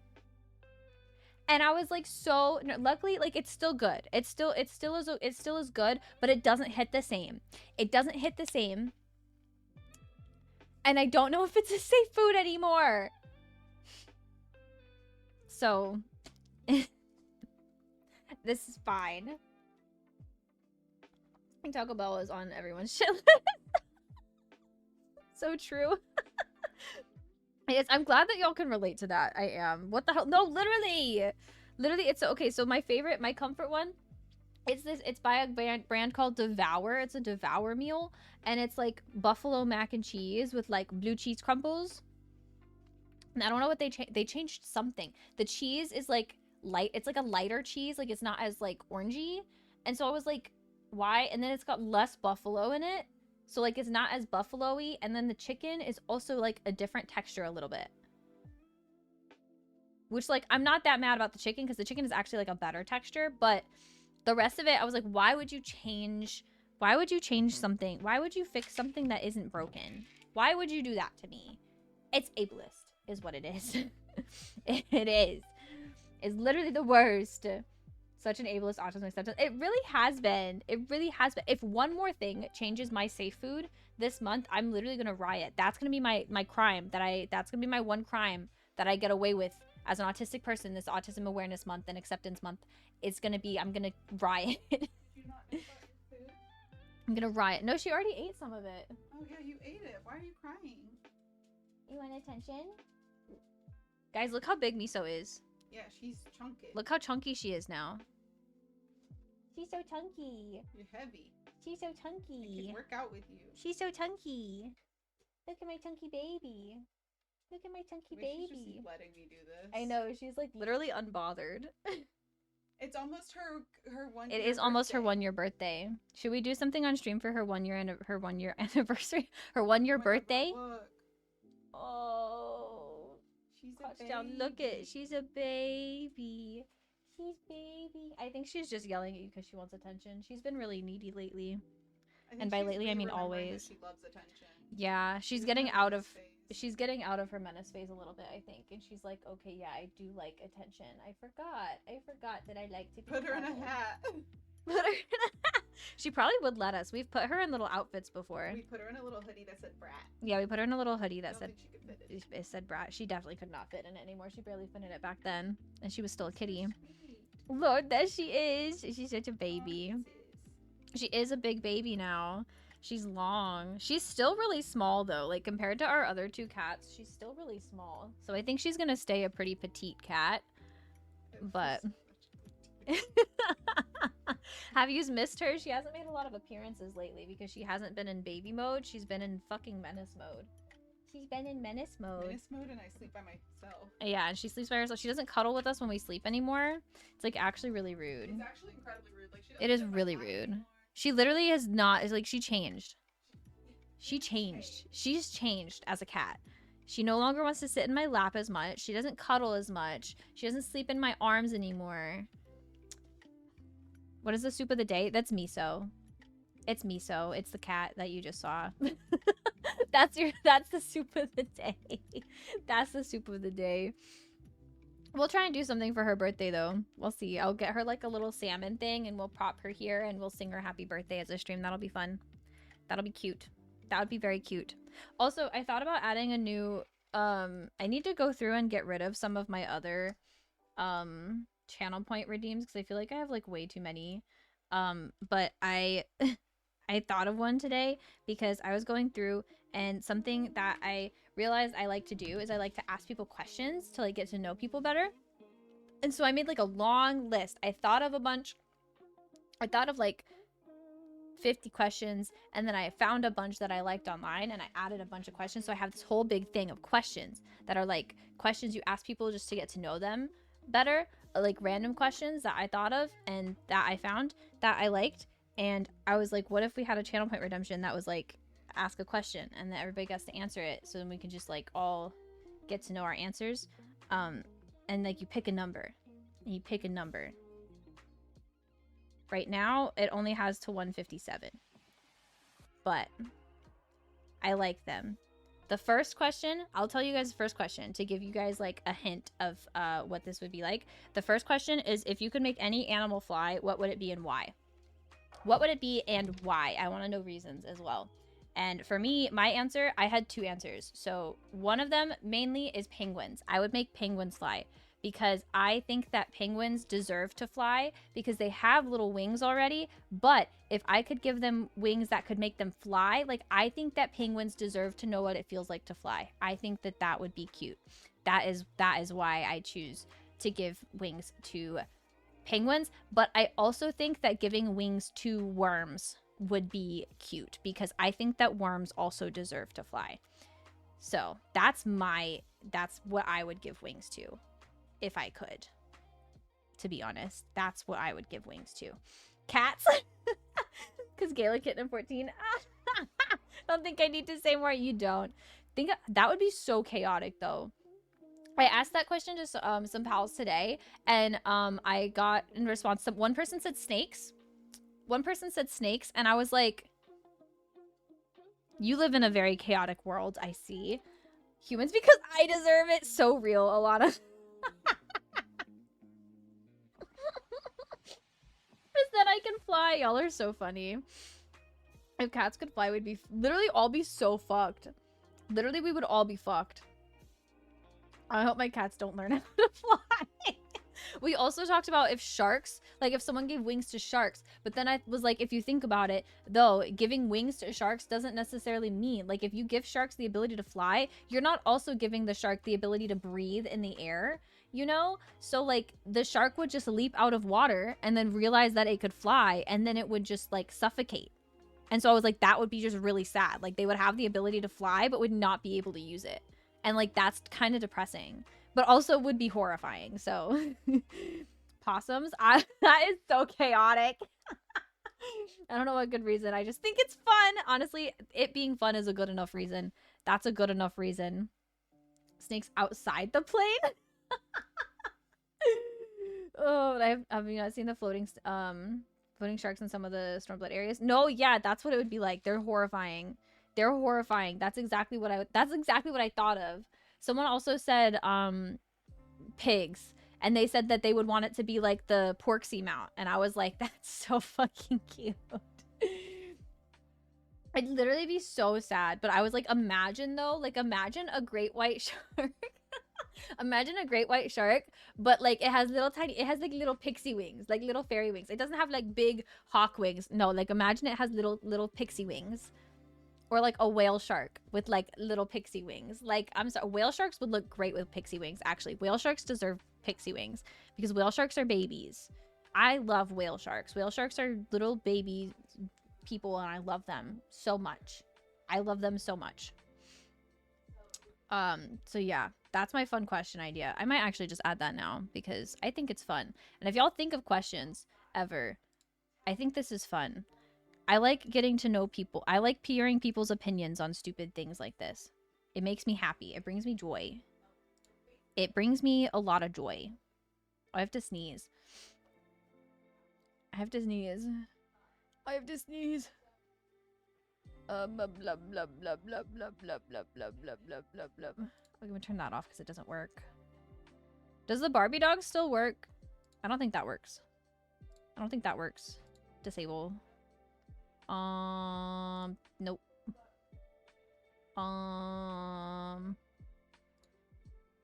And I was like, so luckily, like it's still good. It's still is good, but it doesn't hit the same. It doesn't hit the same. And I don't know if it's a safe food anymore. So this is fine. Taco Bell is on everyone's shit list. So true. Yes, I'm glad that y'all can relate to that. I am. What the hell? No, literally. Literally, it's okay. So my favorite, my comfort one, it's by a brand called Devour. It's a Devour meal. And it's like buffalo mac and cheese with like blue cheese crumbles. And I don't know what they changed something. The cheese is like light. It's like a lighter cheese. Like it's not as like orangey. And so I was like, why? And then it's got less buffalo in it. So like it's not as buffalo-y. And then the chicken is also like a different texture a little bit. Which like, I'm not that mad about the chicken because the chicken is actually like a better texture. But the rest of it, I was like, why would you change something? Why would you fix something that isn't broken? Why would you do that to me? It's ableist is what it is. It is. It's literally the worst. Such an ableist autism acceptance. It really has been. It really has been. If one more thing changes my safe food this month, I'm literally gonna riot. That's gonna be my crime. That's gonna be my one crime that I get away with as an autistic person this Autism Awareness Month and Acceptance Month. It's gonna be, I'm gonna riot. Do you not know about your food? I'm gonna riot. No, she already ate some of it. Oh yeah, you ate it. Why are you crying? You want attention? Guys, look how big Miso is. Yeah, she's chunky. Look how chunky she is now. She's so chunky. You're heavy. She's so I chunky. can work out with you. She's so chunky. Look at my chunky baby. Look at my chunky She's just baby. letting me do this. I know, she's like literally unbothered. It's almost her 1 It year is almost her birthday. 1 year birthday. Should we do something on stream for her 1 year anniversary? Her 1 year Oh my God, birthday? look. Oh, She's a crouch baby. down. Look it. She's a baby. She's baby. I think she's just yelling at you because she wants attention. She's been really needy lately. I think And by she's lately, I mean remembering that always. She loves attention. Yeah, she's in getting her out of menace phase. she's getting out of her menace phase a little bit, I think. And she's like, okay, yeah, I do like attention. I forgot that I like to be Put her in a cuddled." hat. Put her in a hat. She probably would let us. We've put her in little outfits before. We put her in a little hoodie that said brat. Yeah, we put her in a little hoodie I that don't said think she could fit it. it said brat. She definitely could not fit in it anymore. She barely fit in it back then. And she was still a kitty. Sweet. Lord, that she is. She's such a baby. Oh, sis. She is a big baby now. She's long. She's still really small though. Like compared to our other two cats, she's still really small. So I think she's gonna stay a pretty petite cat. But have you missed her? She hasn't made a lot of appearances lately because she hasn't been in baby mode. She's been in fucking menace mode. She's been in menace mode. Menace mode, and I sleep by myself. Yeah, and she sleeps by herself. She doesn't cuddle with us when we sleep anymore. It's like actually really rude. It's actually incredibly rude. Like, she It doesn't is sit on my really lap rude. anymore. She literally has not, is like, she changed. She changed. She's changed as a cat. She no longer wants to sit in my lap as much. She doesn't cuddle as much. She doesn't sleep in my arms anymore. What is the soup of the day? That's Miso. It's Miso. It's the cat that you just saw. That's the soup of the day. That's the soup of the day. We'll try and do something for her birthday though. We'll see. I'll get her like a little salmon thing and we'll prop her here and we'll sing her happy birthday as a stream. That'll be fun. That'll be cute. That would be very cute. Also, I thought about adding a new I need to go through and get rid of some of my other channel point redeems because I feel like I have like way too many. But I I thought of one today because I was going through and something that I realized I like to do is I like to ask people questions to like get to know people better. And so I made like a long list. I thought of a bunch. I thought of like 50 questions and then I found a bunch that I liked online and I added a bunch of questions. So I have this whole big thing of questions that are like questions you ask people just to get to know them better, like random questions that I thought of and that I found that I liked. And I was like, what if we had a channel point redemption that was like ask a question and that everybody gets to answer it so then we can just like all get to know our answers. And like you pick a number and you pick a number. Right now, it only has to 157. but I like them. The first question, I'll tell you guys the first question to give you guys like a hint of what this would be like. The first question is, if you could make any animal fly, what would it be and why? What would it be and why? I want to know reasons as well. And for me, my answer, I had 2 answers. So one of them mainly is penguins. I would make penguins fly because I think that penguins deserve to fly because they have little wings already. But if I could give them wings that could make them fly, like I think that penguins deserve to know what it feels like to fly. I think that that would be cute. That is why I choose to give wings to penguins. But I also think that giving wings to worms would be cute because I think that worms also deserve to fly. So that's what I would give wings to if I could, to be honest. That's what I would give wings to. Cats, because Gala Kitten 14. I don't think I need to say more. You don't think that would be so chaotic though. I asked that question to some pals today, and I got in response, one person said snakes. One person said snakes, and I was like, you live in a very chaotic world, I see. Humans, because I deserve it. So real, Alana. Because then I can fly. Y'all are so funny. If cats could fly, we'd be literally all be so fucked. Literally, we would all be fucked. I hope my cats don't learn how to fly. We also talked about if sharks, like if someone gave wings to sharks, but then I was like, if you think about it, though, giving wings to sharks doesn't necessarily mean, like if you give sharks the ability to fly, you're not also giving the shark the ability to breathe in the air, you know? So like the shark would just leap out of water and then realize that it could fly, and then it would just like suffocate. And so I was like, that would be just really sad. Like they would have the ability to fly, but would not be able to use it. And like, that's kind of depressing, but also would be horrifying. So possums, that is so chaotic. I don't know what good reason. I just think it's fun. Honestly, it being fun is a good enough reason. That's a good enough reason. Snakes outside the plane. Oh, have you not seen the floating sharks in some of the Stormblood areas? No, yeah, that's what it would be like. They're horrifying. They're horrifying. That's exactly what I thought of. Someone also said pigs, and they said that they would want it to be like the Porksy mount, and I was like, that's so fucking cute. I'd literally be so sad, but I was like, imagine though, like imagine a great white shark. Imagine a great white shark, but like it has like little pixie wings, like little fairy wings. It doesn't have like big hawk wings. No, like imagine it has little pixie wings. Or like a whale shark with like little pixie wings. Like, I'm sorry, whale sharks would look great with pixie wings. Actually, whale sharks deserve pixie wings because whale sharks are babies. I love whale sharks. Whale sharks are little baby people, and I love them so much. I love them so much. So yeah, that's my fun question idea. I might actually just add that now because I think it's fun. And if y'all think of questions ever, I think this is fun. I like getting to know people. I like hearing people's opinions on stupid things like this. It makes me happy. It brings me joy. It brings me a lot of joy. I have to sneeze. I have to sneeze. I have to sneeze. Blah, blah, blah, blah, blah, blah, blah, blah, blah, blah, blah, blah, blah. I'm gonna turn that off because it doesn't work. Does the Barbie dog still work? I don't think that works. I don't think that works. Disable. Nope.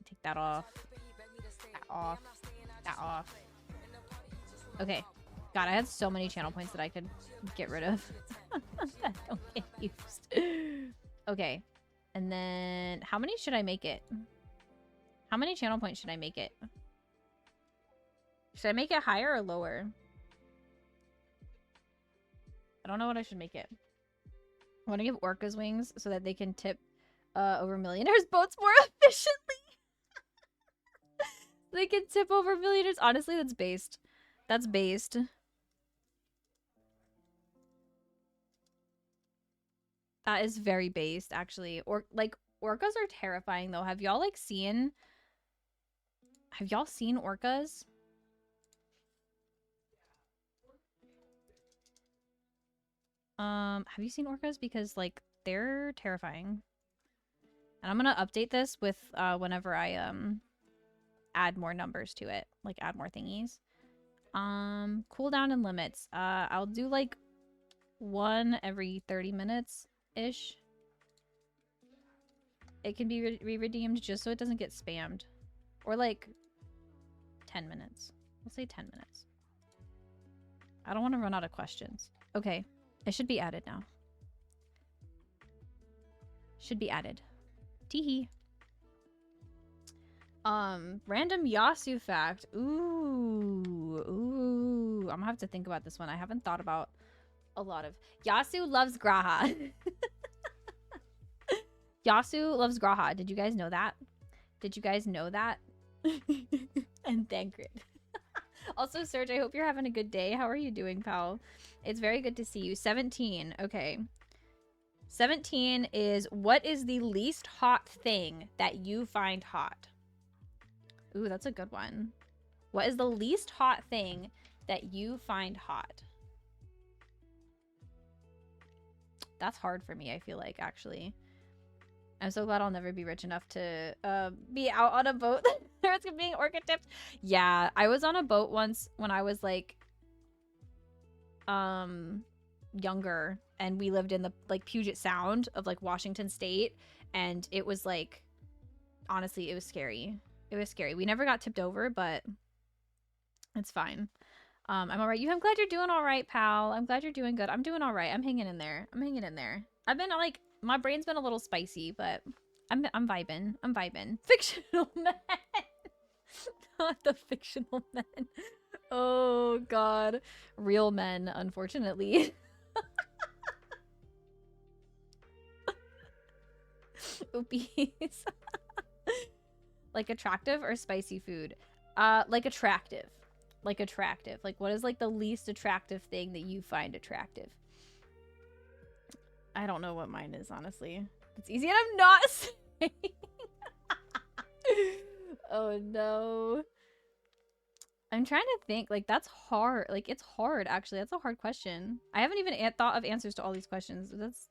Take that off. That off. That off. Okay. God, I had so many channel points that I could get rid of. That don't get used. Okay. And then, how many should I make it? How many channel points should I make it? Should I make it higher or lower? I don't know what I should make it. I want to give orcas wings so that they can tip over millionaires' boats more efficiently. They can tip over millionaires. Honestly, that's based. That's based. That is very based, actually. Or like orcas are terrifying though. Have y'all like seen? Have y'all seen orcas? Have you seen orcas? Because like they're terrifying. And I'm gonna update this with whenever I add more numbers to it, like add more thingies. Cooldown and limits. I'll do like one every 30 minutes ish. It can be re-redeemed just so it doesn't get spammed, or like 10 minutes. We'll say 10 minutes. I don't want to run out of questions. Okay, it should be added now. Should be added. Teehee. Random Yasu fact. Ooh. I'm gonna have to think about this one. I haven't thought about a lot of... Yasu loves Graha. Yasu loves Graha. Did you guys know that? Did you guys know that? And Thancred. Also, Serge, I hope you're having a good day. How are you doing, pal? It's very good to see you. 17. Okay. 17 is, what is the least hot thing that you find hot? Ooh, that's a good one. What is the least hot thing that you find hot? That's hard for me, I feel like, actually. I'm so glad I'll never be rich enough to be out on a boat. There's being orca tipped. Yeah, I was on a boat once when I was like younger, and we lived in the like Puget Sound of like Washington State, and it was like, honestly, it was scary. It was scary. We never got tipped over, but it's fine. I'm all right. I'm glad you're doing all right, pal. I'm glad you're doing good. I'm doing all right. I'm hanging in there. I'm hanging in there. I've been like, my brain's been a little spicy, but I'm vibing. I'm vibing. Fictional men. Not the fictional men. Oh god. Real men, unfortunately. Oopies. Like attractive or spicy food? Like attractive. Like attractive. Like what is like the least attractive thing that you find attractive? I don't know what mine is, honestly. It's easy and I'm not saying. Oh no. I'm trying to think. Like that's hard. Like it's hard, actually. That's a hard question. I haven't even thought of answers to all these questions. That's...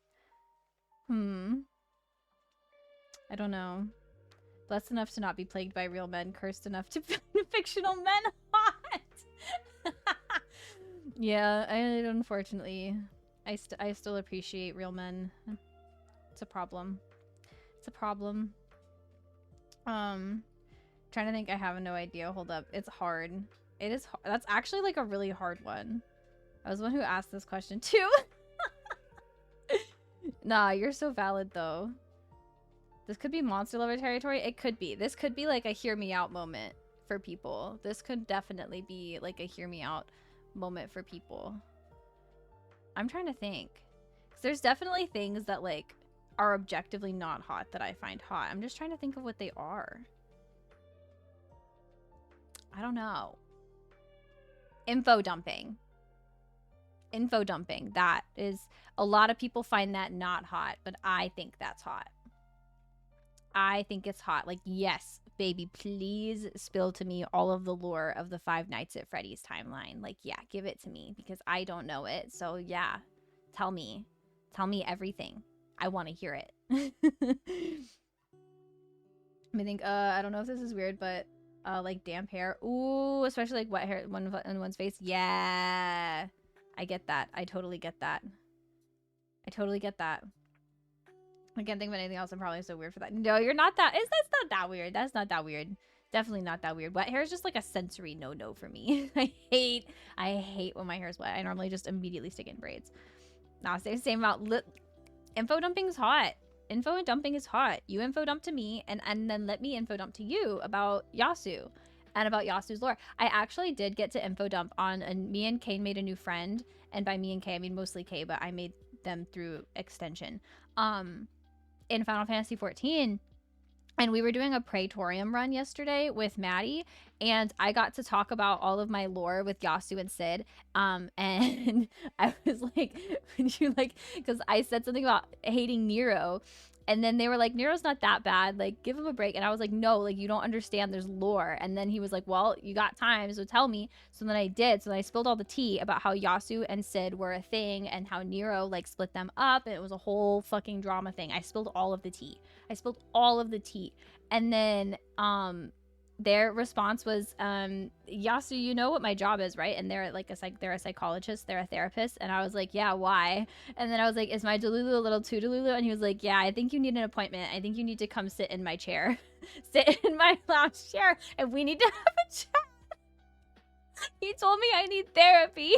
I don't know. Blessed enough to not be plagued by real men. Cursed enough to find fictional men hot. Yeah, unfortunately... I still appreciate real men. It's a problem. It's a problem. Trying to think. I have no idea. Hold up. It's hard. It is hard. That's actually like a really hard one. I was the one who asked this question too. Nah, you're so valid though. This could be monster lover territory. It could be. This could be like a hear me out moment for people. This could definitely be like a hear me out moment for people. I'm trying to think. 'Cause there's definitely things that like are objectively not hot that I find hot. I'm just trying to think of what they are. I don't know. Info dumping. Info dumping. That is, a lot of people find that not hot, but I think that's hot. I think it's hot. Like, yes, baby, please spill to me all of the lore of the Five Nights at Freddy's timeline. Like, yeah, give it to me because I don't know it. So, yeah, tell me. Tell me everything. I want to hear it. I think, I don't know if this is weird, but, like, damp hair. Ooh, especially, like, wet hair in one's face. Yeah. I get that. I totally get that. I totally get that. I can't think of anything else. I'm probably so weird for that. No, you're not that. That's not that weird. That's not that weird. Definitely not that weird. Wet hair is just like a sensory no-no for me. I hate when my hair is wet. I normally just immediately stick it in braids. Nah, same about lip. Info dumping is hot. Info dumping is hot. You info dump to me, and then let me info dump to you about Yasu and about Yasu's lore. I actually did get to info dump on, and me and Kay made a new friend, and by me and Kay I mean mostly Kay, but I made them through extension. In Final Fantasy XIV, and we were doing a Praetorium run yesterday with Maddie, and I got to talk about all of my lore with Yasu and Sid, and I was like, when you like, because I said something about hating Nero, And then they were like, Nero's not that bad. Like, give him a break. And I was like, no, like, you don't understand. There's lore. And then he was like, well, you got time, so tell me. So then I did. So then I spilled all the tea about how Yasu and Sid were a thing and how Nero, like, split them up. And it was a whole fucking drama thing. I spilled all of the tea. And then, their response was, Yasu, you know what my job is, right? And they're like they're a psychologist, they're a therapist. And I was like, yeah, why? And then I was like, is my Delulu a little too Delulu? And he was like, yeah, I think you need an appointment. I think you need to come sit in my chair. Sit in my lounge chair, and we need to have a chat. He told me I need therapy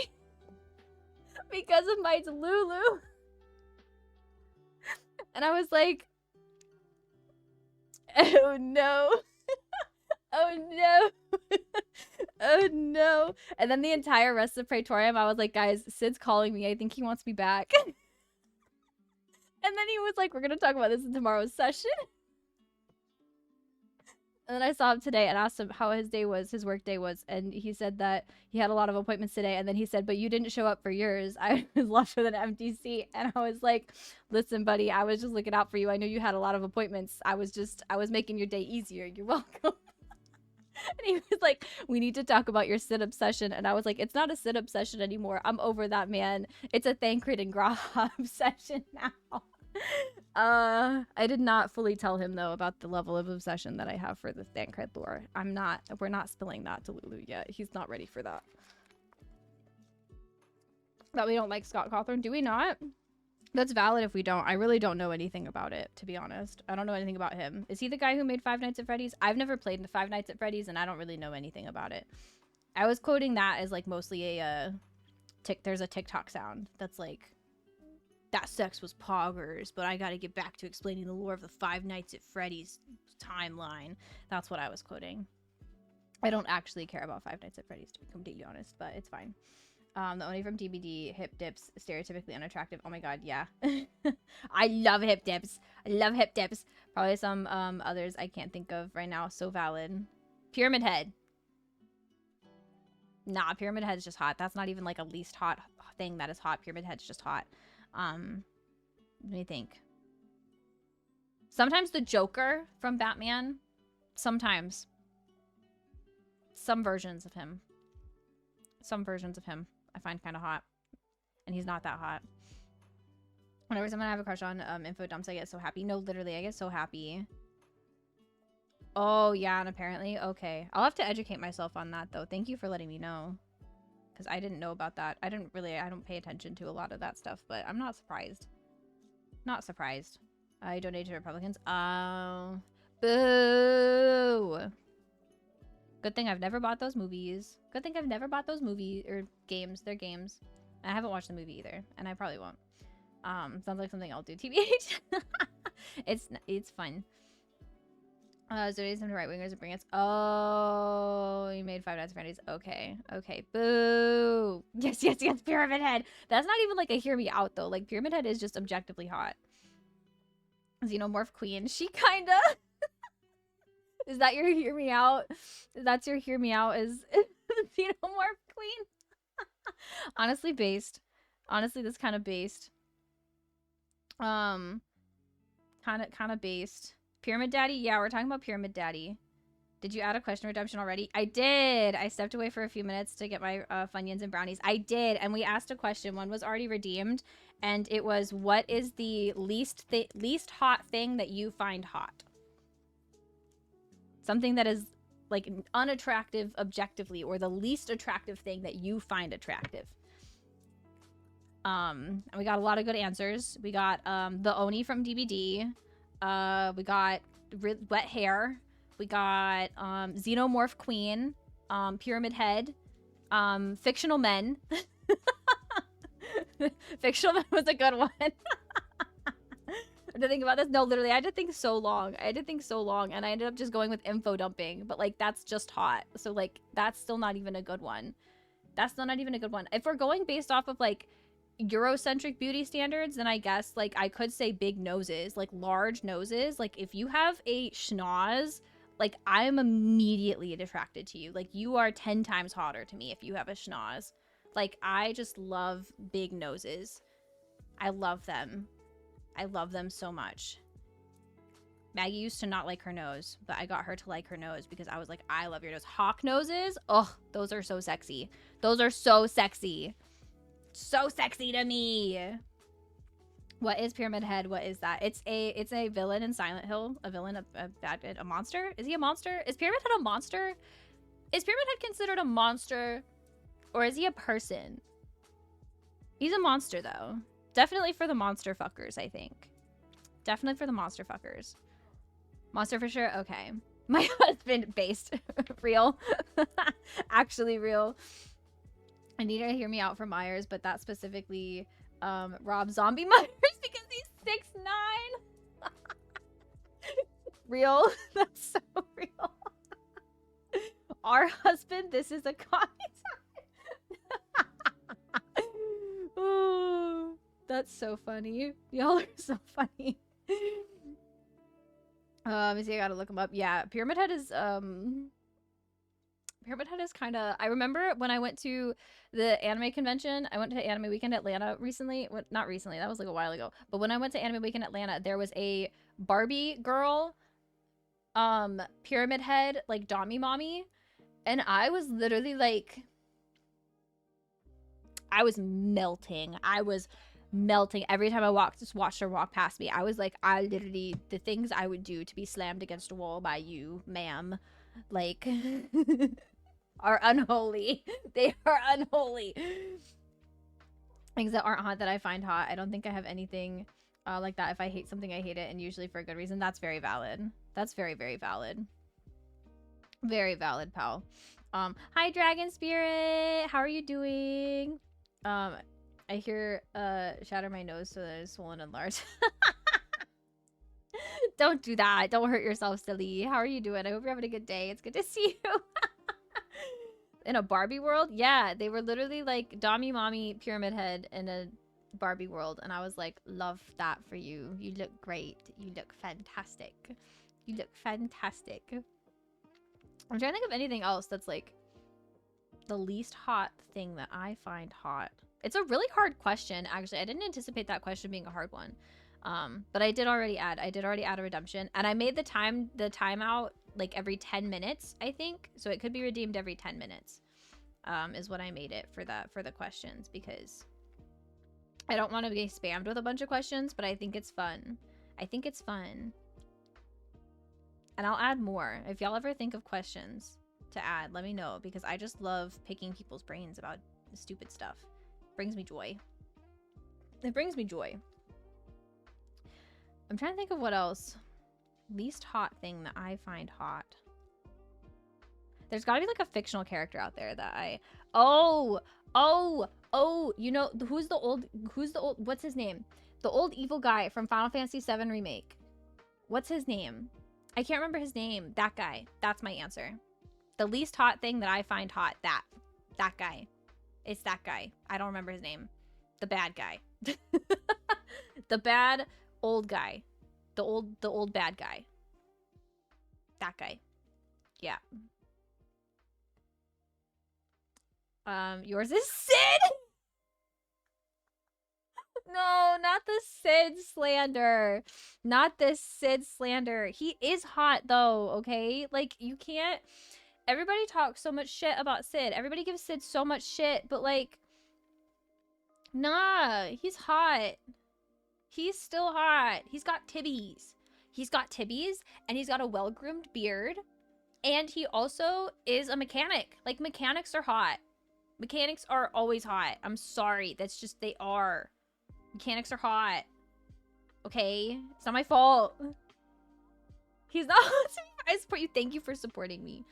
because of my Delulu. And I was like, oh no. Oh no. Oh no. And then the entire rest of Praetorium, I was like, guys, Sid's calling me. I think he wants me back. And then he was like, we're gonna talk about this in tomorrow's session. And then I saw him today and asked him how his day was, his work day was, and he said that he had a lot of appointments today. And then he said, but you didn't show up for yours. I was left with an empty seat. And I was like, listen, buddy, I was just looking out for you. I knew you had a lot of appointments. I was making your day easier. You're welcome. And he was like, we need to talk about your sit-up session. And I was like, it's not a sit-up session anymore. I'm over that, man. It's a Thancred and Graham session now. I did not fully tell him, though, about the level of obsession that I have for the Thancred lore. We're not spilling that to Lulu yet. He's not ready for that. That we don't like Scott Cawthorn? Do we not? That's valid if we don't. I really don't know anything about it, to be honest. I don't know anything about him. Is he the guy who made Five Nights at Freddy's? I've never played in Five Nights at Freddy's, and I don't really know anything about it. I was quoting that as, like, mostly a, there's a TikTok sound that's like, that sex was poggers, but I gotta get back to explaining the lore of the Five Nights at Freddy's timeline. That's what I was quoting. I don't actually care about Five Nights at Freddy's, to be completely honest, but it's fine. The only from DBD, hip dips, stereotypically unattractive. Oh my god, yeah. I love hip dips. I love hip dips. Probably some others I can't think of right now. So valid. Pyramid Head. Nah, Pyramid Head's just hot. That's not even like a least hot thing that is hot. Pyramid Head's just hot. Let me think. Sometimes the Joker from Batman. Sometimes. Some versions of him. I find kind of hot. And he's not that hot. Whenever someone I have a crush on info dumps, I get so happy. No, literally, I get so happy. Oh, yeah, and apparently, okay. I'll have to educate myself on that, though. Thank you for letting me know. Because I didn't know about that. I don't pay attention to a lot of that stuff, but I'm not surprised. Not surprised. I donate to Republicans. Oh. Boo! Good thing I've never bought those movies. Good thing I've never bought those movies or games. They're games. I haven't watched the movie either, and I probably won't. Sounds like something I'll do. TBH. It's fun. So it is some right wingers to bring us. Oh, you made Five Nights at Freddy's. Okay, okay. Boo. Yes, yes, yes. Pyramid Head. That's not even like a hear me out though. Like Pyramid Head is just objectively hot. Xenomorph Queen. She kinda. Is that your hear me out? That's your hear me out is Xenomorph Queen? Honestly based. Honestly, that's kind of based. Kind of based. Pyramid Daddy? Yeah, we're talking about Pyramid Daddy. Did you add a question redemption already? I did. I stepped away for a few minutes to get my Funyuns and brownies. I did, and we asked a question. One was already redeemed, and it was, what is the least hot thing that you find hot? Something that is, like, unattractive objectively, or the least attractive thing that you find attractive. And we got a lot of good answers. We got the Oni from DBD. We got wet hair. We got Xenomorph Queen. Pyramid Head. Fictional Men. Fictional Men was a good one. To think about this, no, literally, I had to think so long. And I ended up just going with info dumping. But, like, that's just hot. So, like, that's still not even a good one. If we're going based off of, like, Eurocentric beauty standards, then I guess, like, I could say big noses. Like, large noses. Like, if you have a schnoz, like, I'm immediately attracted to you. Like, you are 10 times hotter to me if you have a schnoz. Like, I just love big noses. I love them. I love them so much. Maggie used to not like her nose, but I got her to like her nose because I was like, I love your nose. Hawk noses, oh, those are so sexy. Those are so sexy. So sexy to me. What is Pyramid Head? What is that? It's a villain in Silent Hill. A villain, a bad, a monster? Is he a monster? Is Pyramid Head a monster? Is Pyramid Head considered a monster? Or is he a person? He's a monster, though. Definitely for the monster fuckers, I think. Definitely for the monster fuckers. Monster for sure? Okay. My husband based. Real. Actually real. I need her to hear me out for Myers, but that specifically Rob Zombie Myers because he's 6'9". Real. That's so real. Our husband, this is a comic. Oh, that's so funny. Y'all are so funny. Let me see, I gotta look him up. Yeah, Pyramid Head is kind of, I remember when I went to the anime convention, I went to Anime Weekend Atlanta recently. Well, not recently, that was like a while ago. But when I went to Anime Weekend Atlanta, there was a Barbie girl, Pyramid Head, like Dommy Mommy. And I was literally like, I was melting. Every time I just watched her walk past me. I was like, the things I would do to be slammed against a wall by you, ma'am, like, are unholy. They are unholy. Things that aren't hot that I find hot. I don't think I have anything like that. If I hate something, I hate it, and usually for a good reason. That's very valid. That's very, very valid. Very valid, pal. Hi, Dragon Spirit. How are you doing? I hear shatter my nose so that it's swollen and large. Don't do that. Don't hurt yourself, silly. How are you doing? I hope you're having a good day. It's good to see you. In a Barbie world? Yeah, they were literally like Dommy Mommy Pyramid Head in a Barbie world. And I was like, love that for you. You look great. You look fantastic. You look fantastic. I'm trying to think of anything else that's like the least hot thing that I find hot. It's a really hard question, actually. I didn't anticipate that question being a hard one. But I did already add a redemption, and I made the timeout like every 10 minutes, I think. So it could be redeemed every 10 minutes. Is what I made it for the questions, because I don't want to be spammed with a bunch of questions, but I think it's fun. I think it's fun. And I'll add more. If y'all ever think of questions to add, let me know, because I just love picking people's brains about stupid stuff. It brings me joy. It brings me joy. I'm trying to think of what else. Least hot thing that I find hot. There's gotta be like a fictional character out there that I... Oh, you know, who's the old, what's his name? The old evil guy from Final Fantasy VII Remake. What's his name? I can't remember his name. That guy. That's my answer. The least hot thing that I find hot. That guy. It's that guy. I don't remember his name. The bad guy. The bad old guy. The old bad guy. That guy. Yeah. Yours is Sid! No, not the Sid slander. Not this Sid slander. He is hot, though, okay? Like, you can't... Everybody talks so much shit about Sid. Everybody gives Sid so much shit, but, like... Nah, he's hot. He's still hot. He's got tibbies. He's got tibbies, and he's got a well-groomed beard. And he also is a mechanic. Like, mechanics are hot. Mechanics are always hot. I'm sorry. That's just, they are. Mechanics are hot. Okay? It's not my fault. He's not. I support you. Thank you for supporting me.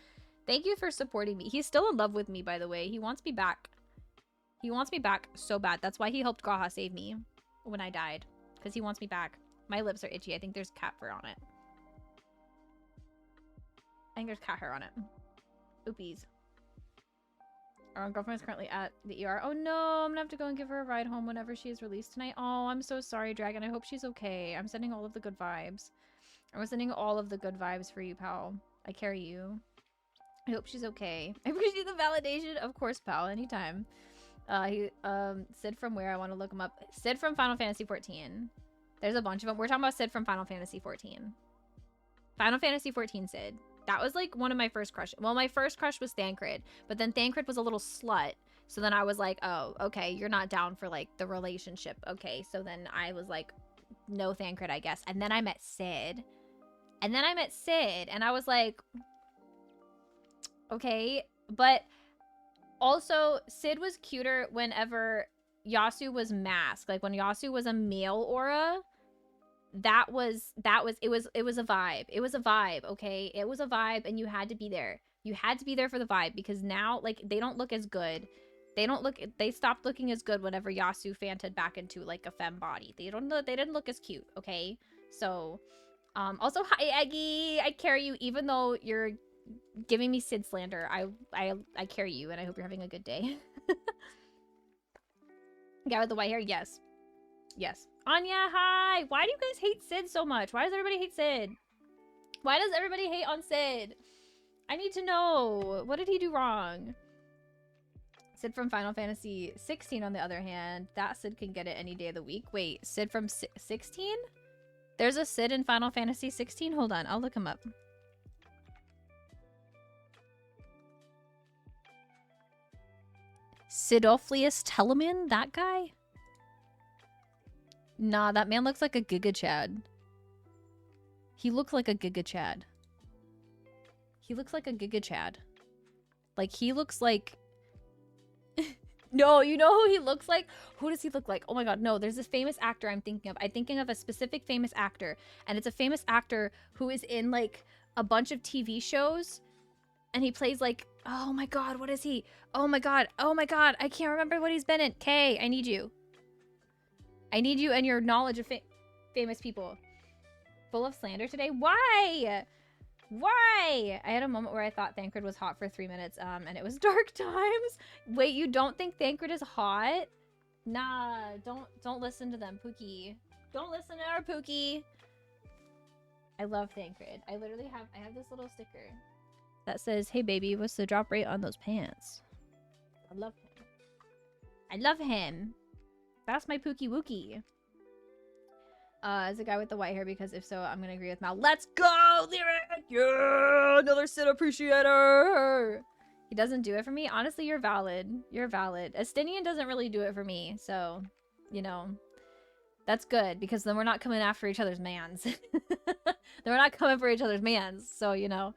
Thank you for supporting me. He's still in love with me, by the way. He wants me back. He wants me back so bad. That's why he helped Gaha save me when I died. Because he wants me back. My lips are itchy. I think there's cat fur on it. I think there's cat hair on it. Oopies. Our girlfriend is currently at the ER. Oh no, I'm gonna have to go and give her a ride home whenever she is released tonight. Oh, I'm so sorry, Dragon. I hope she's okay. I'm sending all of the good vibes. I'm sending all of the good vibes for you, pal. I carry you. I hope she's okay. I appreciate the validation. Of course, pal. Anytime. Sid from where? I want to look him up. Sid from Final Fantasy 14. There's a bunch of them. We're talking about Sid from Final Fantasy 14. Final Fantasy 14 Sid. That was like one of my first crushes. Well, my first crush was Thancred, but then Thancred was a little slut. So then I was like, oh, okay, you're not down for like the relationship. Okay, so then I was like, no Thancred, I guess. And then I met Sid. And I was like, okay. But also, Sid was cuter whenever Yasu was masked. Like when Yasu was a male aura, it was a vibe. It was a vibe, okay? It was a vibe, and you had to be there. You had to be there for the vibe, because now, like, they don't look as good. They stopped looking as good whenever Yasu fanted back into like a femme body. They didn't look as cute, okay? So, also, hi Eggy, I carry you, even though you're giving me Sid slander. I carry you, and I hope you're having a good day. Guy with the white hair, yes. Yes. Anya, hi! Why do you guys hate Sid so much? Why does everybody hate Sid? Why does everybody hate on Sid? I need to know. What did he do wrong? Sid from Final Fantasy 16, on the other hand, that Sid can get it any day of the week. Wait, Sid from 16? There's a Sid in Final Fantasy 16? Hold on, I'll look him up. Sidophius Telemann? That guy? Nah, that man looks like a Giga Chad. He looks like a Giga Chad. He looks like a Giga Chad. Like, he looks like... No, you know who he looks like? Who does he look like? Oh my god, no. There's this famous actor I'm thinking of. I'm thinking of a specific famous actor. And it's a famous actor who is in, like, a bunch of TV shows. And he plays, like... Oh my god, what is he? Oh my god. Oh my god. I can't remember what he's been in. Kay, I need you. I need you and your knowledge of famous people. Full of slander today? Why? Why? I had a moment where I thought Thancred was hot for 3 minutes, and it was dark times. Wait, you don't think Thancred is hot? Nah, don't listen to them, Pookie. Don't listen to our Pookie. I love Thancred. I have this little sticker that says, "Hey baby, what's the drop rate on those pants?" I love him. I love him. That's my Pookie Wookie. Is a guy with the white hair, because if so, I'm gonna agree with Mal. Let's go, Lyric! Yeah! Another Sid appreciator! He doesn't do it for me? Honestly, you're valid. You're valid. Estinian doesn't really do it for me, so, you know. That's good, because then we're not coming after each other's mans. Then we're not coming for each other's mans, so, you know.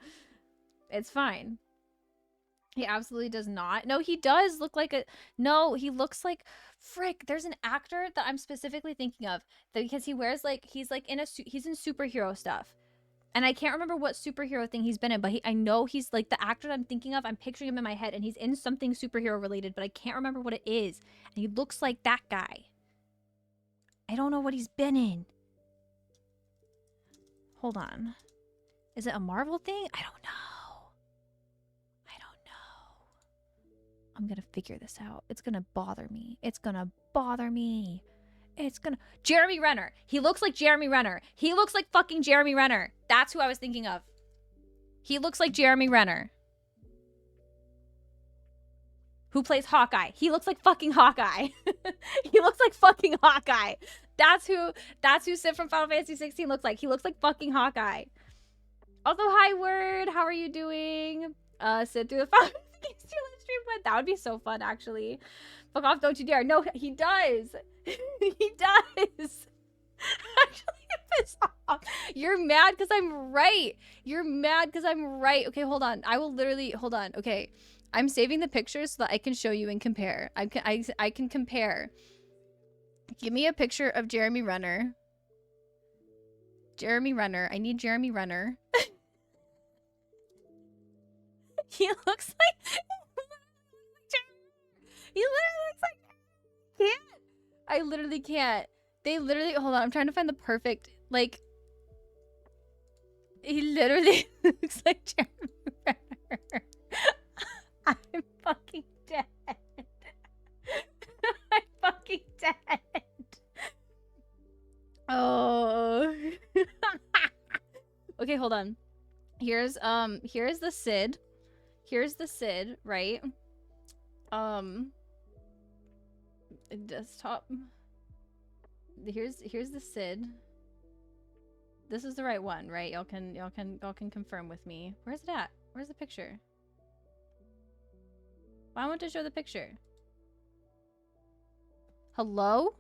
It's fine. He absolutely does not. No, he does look like a... No, he looks like... Frick, there's an actor that I'm specifically thinking of. Because he wears, like... He's, like, in a... He's in superhero stuff. And I can't remember what superhero thing he's been in. But I know he's, like, the actor that I'm thinking of. I'm picturing him in my head. And he's in something superhero related. But I can't remember what it is. And he looks like that guy. I don't know what he's been in. Hold on. Is it a Marvel thing? I don't know. I'm gonna figure this out. It's gonna bother me. It's gonna bother me. It's gonna... Jeremy Renner. He looks like Jeremy Renner. He looks like fucking Jeremy Renner. That's who I was thinking of. He looks like Jeremy Renner. Who plays Hawkeye. He looks like fucking Hawkeye. He looks like fucking Hawkeye. That's who Sid from Final Fantasy 16 looks like. He looks like fucking Hawkeye. Also, hi Word. How are you doing? Sid through the Final Fantasy stream, but that would be so fun, actually. Fuck off, don't you dare. No, he does. He does. Actually, piss off. You're mad because I'm right. You're mad because I'm right. Okay, hold on. I will literally... Hold on. Okay. I'm saving the pictures so that I can show you and compare. I can compare. Give me a picture of Jeremy Renner. Jeremy Renner. I need Jeremy Renner. He looks like... He literally looks like... Can't. I literally can't. They literally... Hold on. I'm trying to find the perfect... Like... He literally looks like Jeremy Renner. I'm fucking dead. I'm fucking dead. Oh. Okay, hold on. Here's the Sid. Here's the Sid, right? Desktop. Here's the Sid. This is the right one, right? Y'all can confirm with me. Where's it at? Where's the picture? Why won't it show the picture? Hello?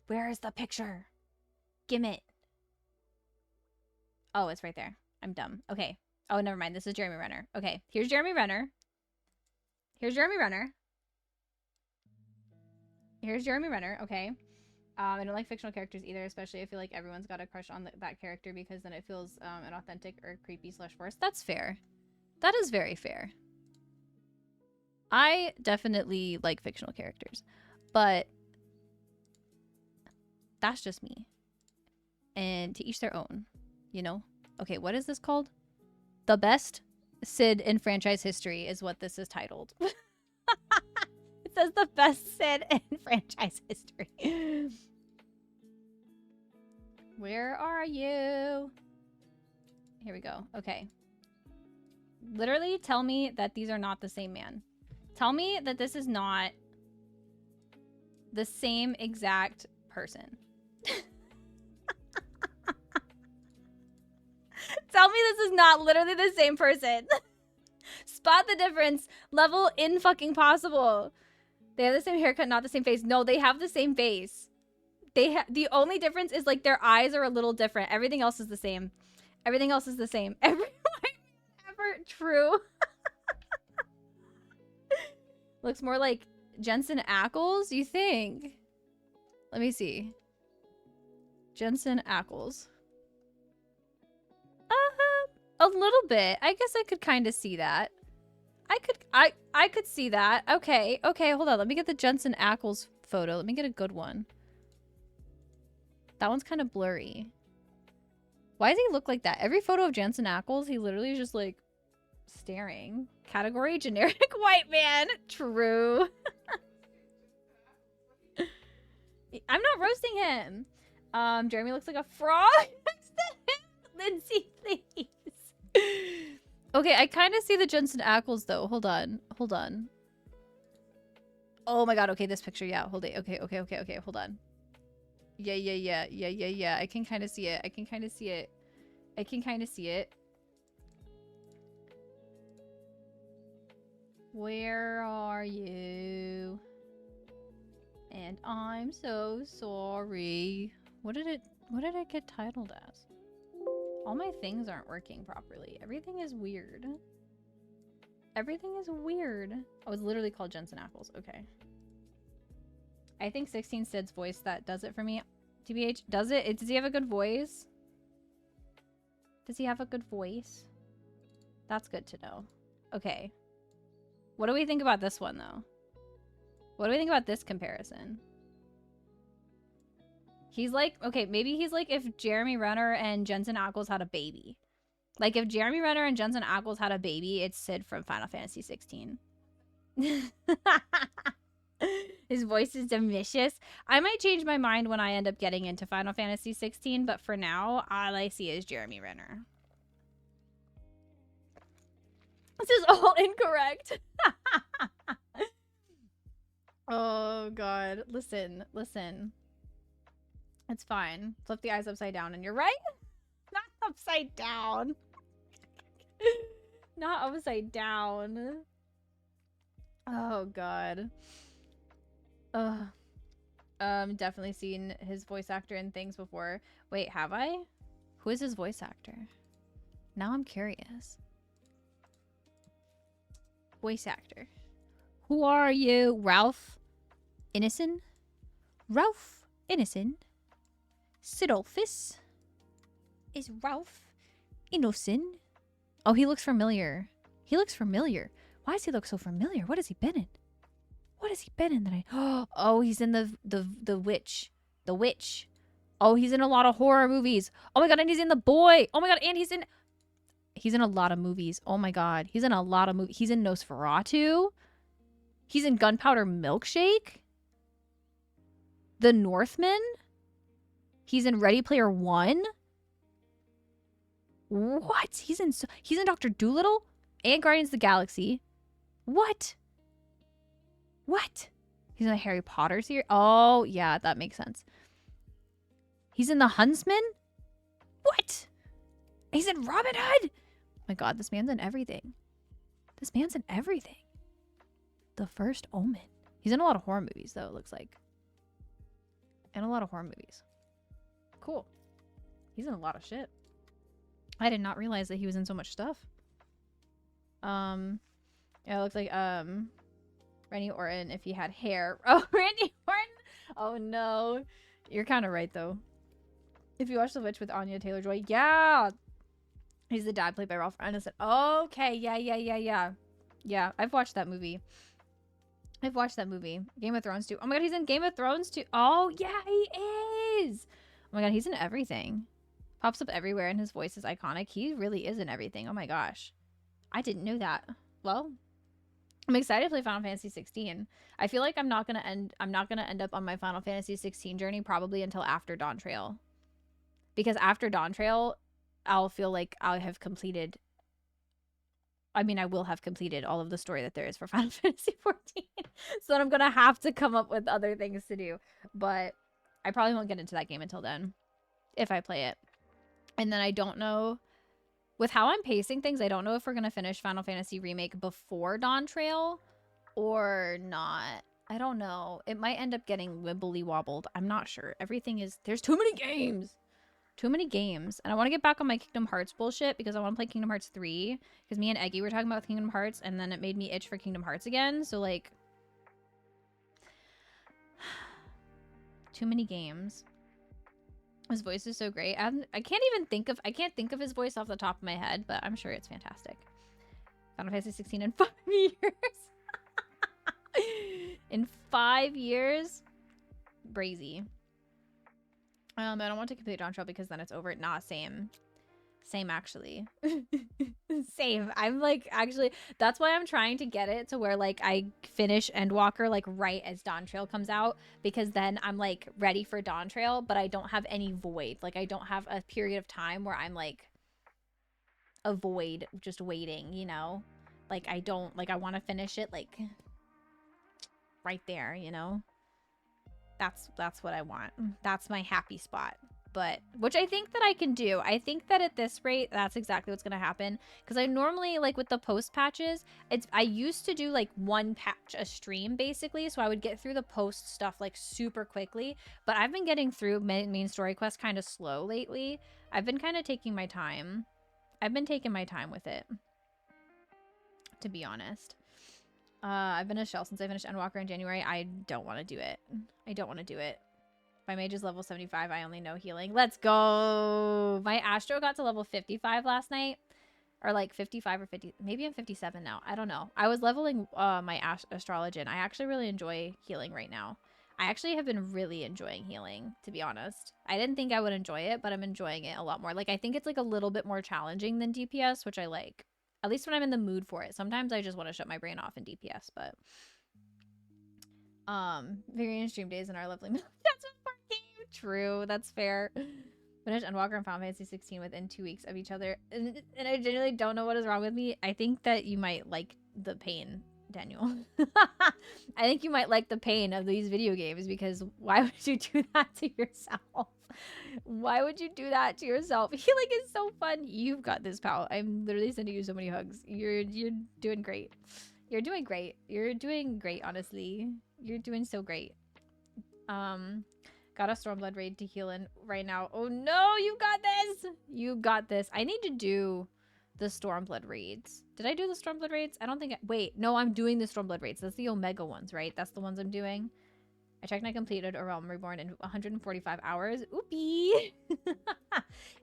Where is the picture? Gimme. Oh, it's right there. I'm dumb. Okay. Oh, never mind. This is Jeremy Renner. Okay. Here's Jeremy Renner. Here's Jeremy Renner. Here's Jeremy Renner. Okay. I don't like fictional characters either, especially I feel like everyone's got a crush on that character because then it feels inauthentic or creepy / forced. That's fair. That is very fair. I definitely like fictional characters, but that's just me. And to each their own, you know? Okay, what is this called? The best Sid in franchise history is what this is titled. It says the best Sid in franchise history. Where are you? Here we go. Okay. Literally tell me that these are not the same man. Tell me that this is not the same exact person. Tell me this is not literally the same person. Spot the difference. Level in fucking possible. They have the same haircut, not the same face. No, they have the same face. The only difference is like their eyes are a little different. Everything else is the same. Everything else is the same. Ever true. Looks more like Jensen Ackles, you think? Let me see. Jensen Ackles. A little bit. I guess I could kind of see that. I could see that. Okay, hold on. Let me get the Jensen Ackles photo. Let me get a good one. That one's kind of blurry. Why does he look like that? Every photo of Jensen Ackles, he literally is just like staring. Category generic white man. True. I'm not roasting him. Jeremy looks like a frog. Lindsay, please. Okay, I kind of see the Jensen Ackles though. Hold on. Oh my god. Okay, this picture. Yeah, hold it. Okay. Hold on. Yeah. I can kind of see it. Where are you? And I'm so sorry. What did it get titled as? All my things aren't working properly. Everything is weird. Oh, it's literally called Jensen Ackles. Okay. I think 16 Sid's voice that does it for me. TBH, does it? Does he have a good voice? That's good to know. Okay. What do we think about this one, though? What do we think about this comparison? He's like, okay, maybe he's like if Jeremy Renner and Jensen Ackles had a baby. Like if Jeremy Renner and Jensen Ackles had a baby, it's Sid from Final Fantasy 16. His voice is delicious. I might change my mind when I end up getting into Final Fantasy 16, but for now, all I see is Jeremy Renner. This is all incorrect. Oh, God. Listen. It's fine. Flip the eyes upside down, and you're right. Not upside down. Not upside down. Oh, God. Definitely seen his voice actor in things before. Wait, have I? Who is his voice actor? Now I'm curious. Voice actor. Who are you? Ralph Ineson? Ralph Ineson? Sidolphus? Is Ralph Innocent? Oh, he looks familiar. Why does he look so familiar? What has he been in? That I... Oh, he's in the Witch. The Witch. Oh, he's in a lot of horror movies. Oh my god, and he's in The Boy. Oh my god, and he's in a lot of movies. Oh my god. He's in a lot of movies. He's in Nosferatu. He's in Gunpowder Milkshake. The Northman. He's in Ready Player One. What? He's in Dr. Dolittle and Guardians of the Galaxy. What? What? He's in the Harry Potter series? Oh, yeah, that makes sense. He's in the Huntsman? What? He's in Robin Hood? Oh my god, this man's in everything. This man's in everything. The First Omen. He's in a lot of horror movies, though, it looks like. In a lot of horror movies. Cool. He's in a lot of shit. I did not realize that he was in so much stuff. Yeah, it looks like, Randy Orton if he had hair. Oh, Randy Orton! Oh, no. You're kind of right, though. If you watch The Witch with Anya Taylor-Joy, yeah! He's the dad played by Ralph Ineson. Okay, yeah. Yeah, I've watched that movie. Game of Thrones, too. Oh my god, he's in Game of Thrones, too. Oh, yeah, he is! Oh my god, he's in everything. Pops up everywhere and his voice is iconic. He really is in everything. Oh my gosh. I didn't know that. Well, I'm excited to play Final Fantasy 16. I feel like I'm not gonna end up on my Final Fantasy 16 journey probably until after Dawn Trail. Because after Dawn Trail, I'll feel like I have completed, I mean, I will have completed all of the story that there is for Final Fantasy 14. So then I'm gonna have to come up with other things to do. But I probably won't get into that game until then, if I play it. And then I don't know, with how I'm pacing things, I don't know if we're gonna finish Final Fantasy Remake before Dawn Trail or not. I don't know. It might end up getting wibbly wobbled. I'm not sure. Everything is, there's too many games. Too many games. And I want to get back on my Kingdom Hearts bullshit because I want to play Kingdom Hearts 3. Because me and Eggy were talking about Kingdom Hearts and then it made me itch for Kingdom Hearts again. So like, too many games. His voice is so great. I can't think of his voice off the top of my head, but I'm sure it's fantastic. Final Fantasy 16 in 5 years. In 5 years? Brazy. I don't want to complete Dawn Trail because then it's over. Nah, same. Same, actually. Same. I'm like, actually, that's why I'm trying to get it to where, like, I finish Endwalker, like, right as Dawn Trail comes out. Because then I'm, like, ready for Dawn Trail, but I don't have any void. Like, I don't have a period of time where I'm, like, a void just waiting, you know? Like, I don't, like, I want to finish it, like, right there, you know? That's what I want. That's my happy spot. But, which I think that I can do. I think that at this rate, that's exactly what's going to happen. Because I normally, like with the post patches, I used to do like one patch a stream basically. So I would get through the post stuff like super quickly. But I've been getting through main story quests kind of slow lately. I've been kind of taking my time. I've been taking my time with it. To be honest. I've been a shell since I finished Endwalker in January. I don't want to do it. I don't want to do it. My mage is level 75. I only know healing. Let's go. My Astro got to level 55 last night. Or like 55 or 50. Maybe I'm 57 now. I don't know. I was leveling my Astrologian. I actually really enjoy healing right now. I actually have been really enjoying healing, to be honest. I didn't think I would enjoy it, but I'm enjoying it a lot more. Like, I think it's like a little bit more challenging than DPS, which I like. At least when I'm in the mood for it. Sometimes I just want to shut my brain off in DPS, but Variant stream days in our lovely that's a fun game. True, that's fair. Finished Endwalker and Final Fantasy 16 within 2 weeks of each other. And I genuinely don't know what is wrong with me. I think that you might like the pain, Daniel. I think you might like the pain of these video games because why would you do that to yourself? Why would you do that to yourself? Healing is so fun. You've got this, pal. I'm literally sending you so many hugs. You're doing great. You're doing great. You're doing great, honestly. You're doing so great. Got a Stormblood raid to heal in right now. Oh no, you got this. You got this. I need to do the Stormblood raids. Did I do the Stormblood raids? I don't think wait, no, I'm doing the Stormblood raids. That's the Omega ones, right? That's the ones I'm doing. I checked and I completed A Realm Reborn in 145 hours. Oopie!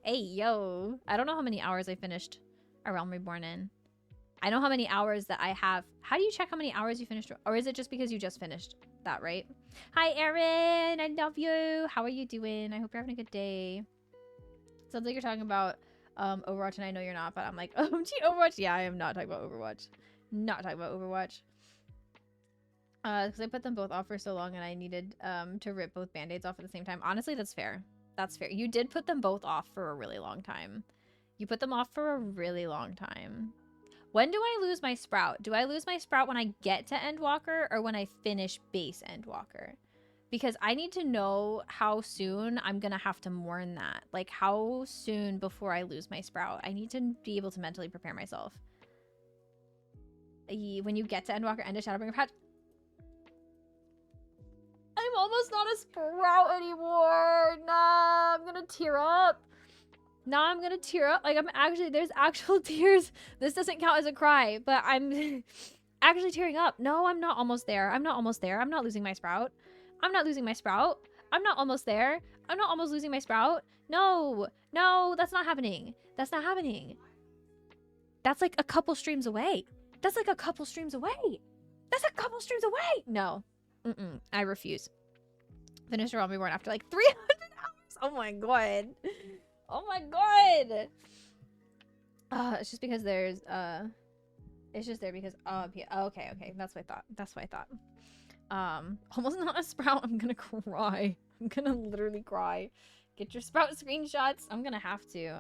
Hey, yo. I don't know how many hours I finished A Realm Reborn in. I know how many hours that I have. How do you check how many hours you finished? Or is it just because you just finished that, right? Hi, Erin. I love you. How are you doing? I hope you're having a good day. Sounds like you're talking about Overwatch, and I know you're not, but I'm like, oh, gee, Overwatch? Yeah, I am not talking about Overwatch. Not talking about Overwatch. Because I put them both off for so long and I needed to rip both band-aids off at the same time. Honestly, that's fair. That's fair. You did put them both off for a really long time. You put them off for a really long time. When do I lose my sprout? Do I lose my sprout when I get to Endwalker or when I finish base Endwalker? Because I need to know how soon I'm going to have to mourn that. Like, how soon before I lose my sprout? I need to be able to mentally prepare myself. When you get to Endwalker, end a Shadowbringer patch. I'm almost not a sprout anymore. Nah, I'm going to tear up. Nah, I'm going to tear up. Like, there's actual tears. This doesn't count as a cry, but I'm actually tearing up. No, I'm not almost there. I'm not almost there. I'm not losing my sprout. I'm not losing my sprout. I'm not almost there. I'm not almost losing my sprout. No, no, that's not happening. That's not happening. That's like a couple streams away. That's like a couple streams away. That's a couple streams away. No. I refuse. Finish Realm Reborn after like 300 hours. Oh my god. Oh my god. It's just because there's it's just there because yeah, okay. That's what I thought. That's what I thought. Almost not a sprout. I'm gonna cry. I'm gonna literally cry. Get your sprout screenshots. I'm gonna have to.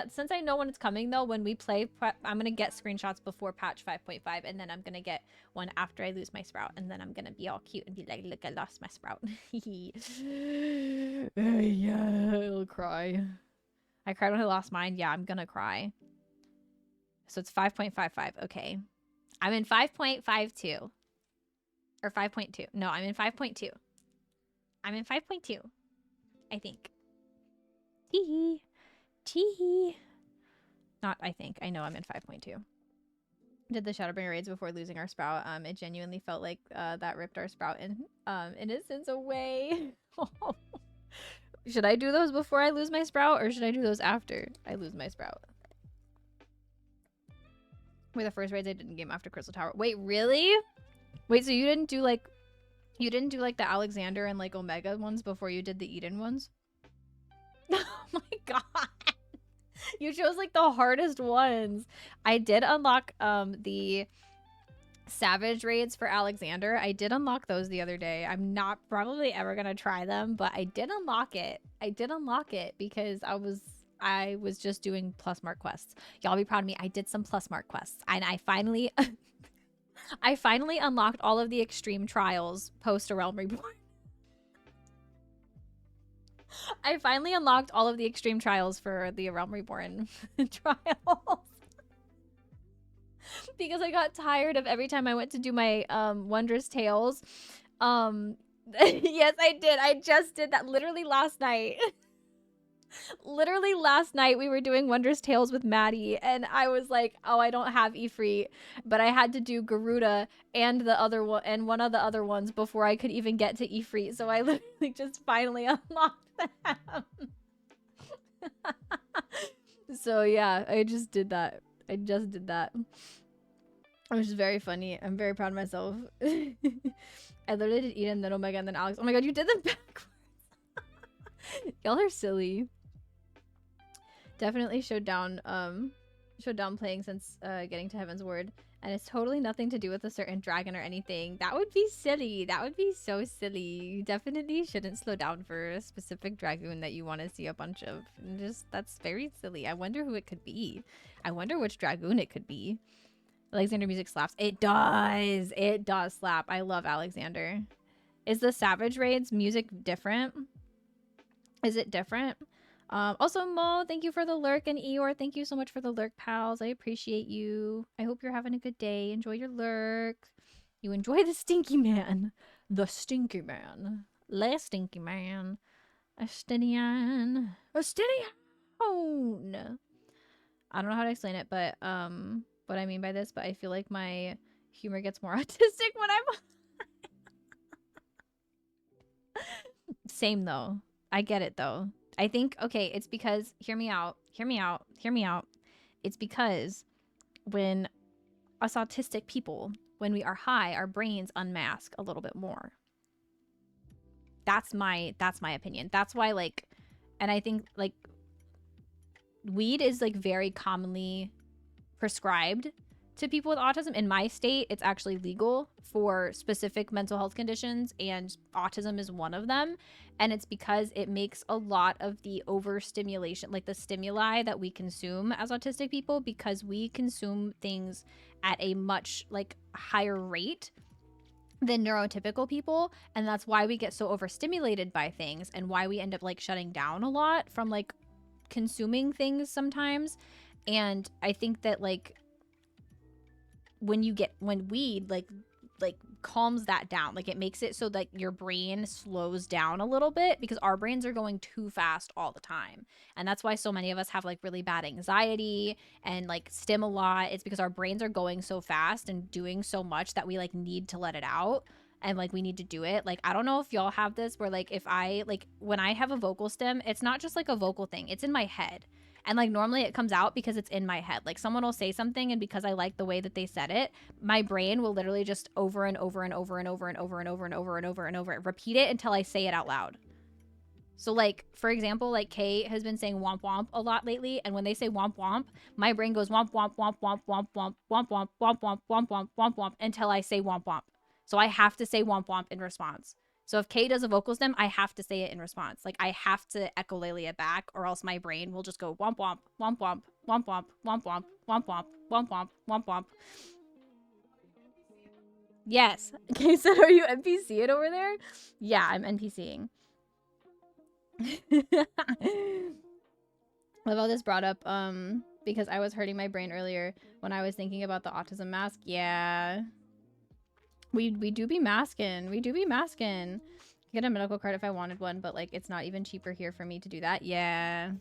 Since I know when it's coming though, when we play, I'm gonna get screenshots before patch 5.5, and then I'm gonna get one after I lose my sprout, and then I'm gonna be all cute and be like, look, I lost my sprout. Yeah, I'll cry. I cried when I lost mine. Yeah, I'm gonna cry. So it's 5.55. Okay. I'm in 5.52. Or 5.2. No, I'm in 5.2. I'm in 5.2. I think. Tee-hee. Tee-hee. Not I think. I know I'm in 5.2. Did the Shadowbringer raids before losing our sprout. It genuinely felt like that ripped our sprout in innocence away. Should I do those before I lose my sprout, or should I do those after I lose my sprout? Were the first raids I did in game after Crystal Tower. Wait, really? Wait, so you didn't do like the Alexander and like Omega ones before you did the Eden ones? Oh my god. You chose like the hardest ones. I did unlock the Savage raids for Alexander. I did unlock those the other day. I'm not probably ever gonna try them, but I did unlock it. I did unlock it because I was just doing plus mark quests. Y'all be proud of me. I did some plus mark quests, and I finally I finally unlocked all of the extreme trials post A Realm Reborn. I finally unlocked all of the extreme trials for the A Realm Reborn trials. Because I got tired of every time I went to do my Wondrous Tales. Yes, I did. I just did that literally last night. Literally last night we were doing Wondrous Tales with Maddie, and I was like, oh, I don't have Ifrit, but I had to do Garuda and the other one and one of the other ones before I could even get to Ifrit, so I literally just finally unlocked them. So yeah, I just did that. Which is very funny. I'm very proud of myself. I literally did Eden, then Omega, and then Alex. Oh my god, you did them backwards. Y'all are silly. Definitely showed down playing since getting to Heaven's Word, and it's totally nothing to do with a certain dragon or anything. That would be silly. That would be so silly. You definitely shouldn't slow down for a specific dragoon that you want to see a bunch of. That's very silly. I wonder who it could be. I wonder which dragoon it could be. Alexander music slaps. It does. It does slap. I love Alexander. Is the Savage Raids music different? Is it different? Also, Mo, thank you for the lurk, and Eeyore, thank you so much for the lurk, pals. I appreciate you. I hope you're having a good day. Enjoy your lurk. You enjoy the stinky man. The stinky man. Le stinky man. Astinian. Astinian! I don't know how to explain it, but what I mean by this, but I feel like my humor gets more autistic when I'm Same though. I get it though. I think, okay, it's because, hear me out. It's because when us autistic people, when we are high, our brains unmask a little bit more. That's my opinion. That's why, like, and I think, like, weed is, like, very commonly prescribed to people with autism. In my state, it's actually legal for specific mental health conditions, and autism is one of them. And it's because it makes a lot of the overstimulation, like the stimuli that we consume as autistic people, because we consume things at a much like higher rate than neurotypical people. And that's why we get so overstimulated by things, and why we end up like shutting down a lot from like consuming things sometimes. And I think that like when weed like calms that down, like it makes it so that your brain slows down a little bit, because our brains are going too fast all the time. And that's why so many of us have like really bad anxiety and like stimuli. It's because our brains are going so fast and doing so much that we like need to let it out, and like we need to do it. Like I don't know if y'all have this, where like if I like when I have a vocal stim, it's not just like a vocal thing, it's in my head. And like normally it comes out because it's in my head. Like someone will say something, and because I like the way that they said it, my brain will literally just over and over and over and over and over and over and over and over and over repeat it until I say it out loud. So like, for example, like Kay has been saying womp womp a lot lately. And when they say womp womp, my brain goes womp womp womp womp womp womp womp womp womp womp womp womp womp womp until I say womp womp. So I have to say womp womp in response. So if Kay does a vocal stem, I have to say it in response. Like I have to echolele it back, or else my brain will just go womp womp, womp womp, womp womp, womp womp, womp womp, womp womp, womp womp. Yes. Kay said, are you NPCing over there? Yeah, I'm NPCing. Love how this brought up, because I was hurting my brain earlier when I was thinking about the autism mask. Yeah. We do be masking. We do be masking. Get a medical card if I wanted one, but like it's not even cheaper here for me to do that. Yeah.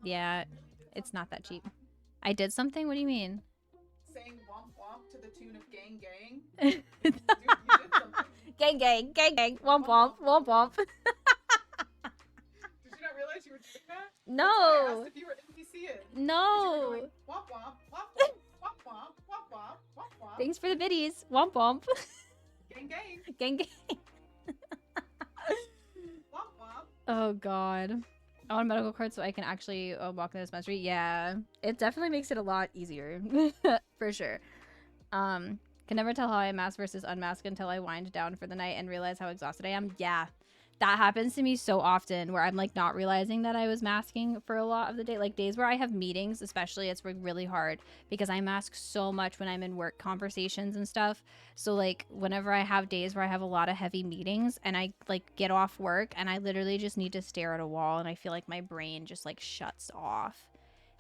Yeah. It's not that cheap. I did something? What do you mean? Saying womp womp to the tune of gang gang. You did something. Gang gang, gang gang, womp womp, womp womp. Did you not realize you were doing that? No. That's why I asked if you were NPCing. No. You were going, womp womp, womp womp, womp womp, womp womp, womp womp. Thanks for the biddies. Womp womp. Gang gang. Gang gang. Womp womp. Oh god. I want a medical card so I can actually walk in the dispensary. Yeah. It definitely makes it a lot easier. For sure. Can never tell how I mask versus unmask until I wind down for the night and realize how exhausted I am. Yeah. That happens to me so often, where I'm like not realizing that I was masking for a lot of the day. Like days where I have meetings, especially, it's really hard because I mask so much when I'm in work conversations and stuff. So like whenever I have days where I have a lot of heavy meetings and I like get off work and I literally just need to stare at a wall, and I feel like my brain just like shuts off.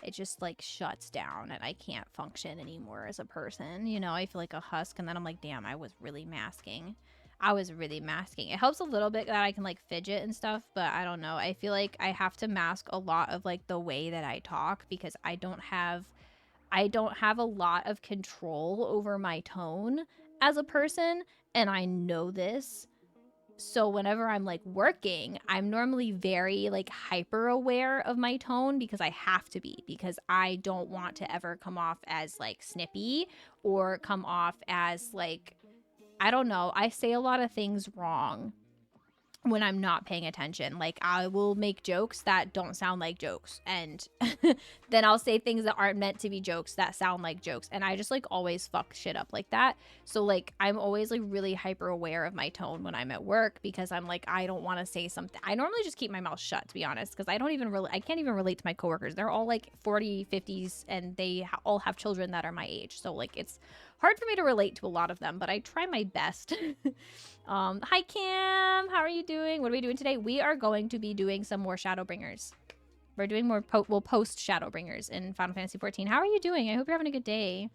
It just like shuts down and I can't function anymore as a person. You know, I feel like a husk, and then I'm like, damn, I was really masking. It helps a little bit that I can like fidget and stuff, but I don't know. I feel like I have to mask a lot of like the way that I talk, because I don't have a lot of control over my tone as a person, and I know this. So whenever I'm like working, I'm normally very like hyper aware of my tone, because I have to be, because I don't want to ever come off as like snippy or come off as like, I don't know. I say a lot of things wrong when I'm not paying attention. Like I will make jokes that don't sound like jokes, and then I'll say things that aren't meant to be jokes that sound like jokes, and I just like always fuck shit up like that. So like I'm always like really hyper aware of my tone when I'm at work, because I'm like, I don't want to say something. I normally just keep my mouth shut, to be honest, because I can't even relate to my coworkers. They're all like 40, 50s, and they all have children that are my age. So like it's hard for me to relate to a lot of them, but I try my best. Hi Kim, how are you doing? What are we doing today? We are going to be doing some more shadowbringers. We're doing more we'll post shadowbringers in Final Fantasy 14. How are you doing? I hope you're having a good day.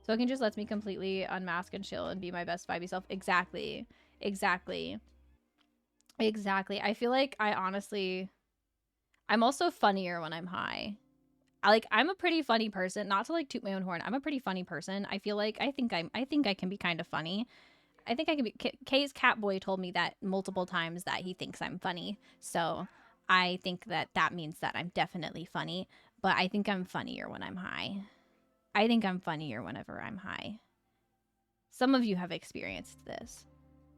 So it can just lets me completely unmask and chill and be my best vibey self. Exactly. I feel like I'm also funnier when I'm high. I'm a pretty funny person. Not to like toot my own horn. I'm a pretty funny person. I feel like I think I can be kind of funny. I think I can be. Kay's cat boy told me that multiple times, that he thinks I'm funny. So I think that means that I'm definitely funny. But I think I'm funnier when I'm high. I think I'm funnier whenever I'm high. Some of you have experienced this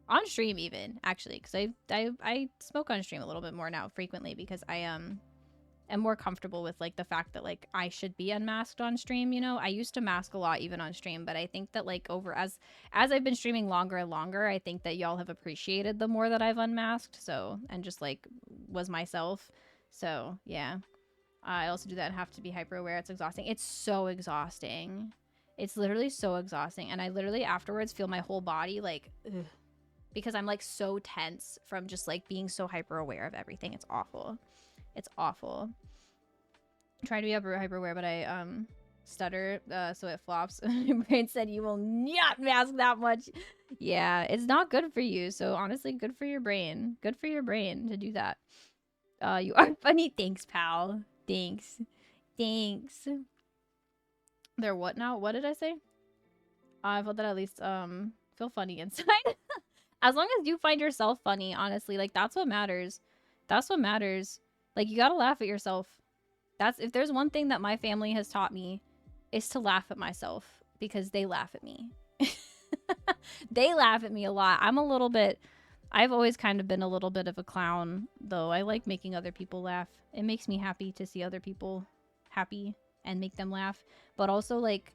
on stream, even actually, because I smoke on stream a little bit more now, frequently, because am more comfortable with like the fact that like I should be unmasked on stream, you know. I used to mask a lot even on stream, but I think that like over as I've been streaming longer and longer, I think that y'all have appreciated the more that I've unmasked, so, and just like was myself. So, yeah. I also do that and have to be hyper aware. It's exhausting. It's so exhausting. It's literally so exhausting, and I literally afterwards feel my whole body like ugh, because I'm like so tense from just like being so hyper aware of everything. It's awful. It's awful. I try to be hyper aware, but I stutter, so it flops. My brain said you will not mask that much. Yeah, it's not good for you. So honestly, good for your brain. Good for your brain to do that. You are funny. Thanks, pal. Thanks. Thanks. They're what now? What did I say? I felt that at least feel funny inside. As long as you find yourself funny, honestly, like that's what matters. That's what matters. Like you gotta laugh at yourself. That's if there's one thing that my family has taught me is to laugh at myself because they laugh at me. They laugh at me a lot. I've always kind of been a little bit of a clown, though. I like making other people laugh. It makes me happy to see other people happy and make them laugh. But also, like,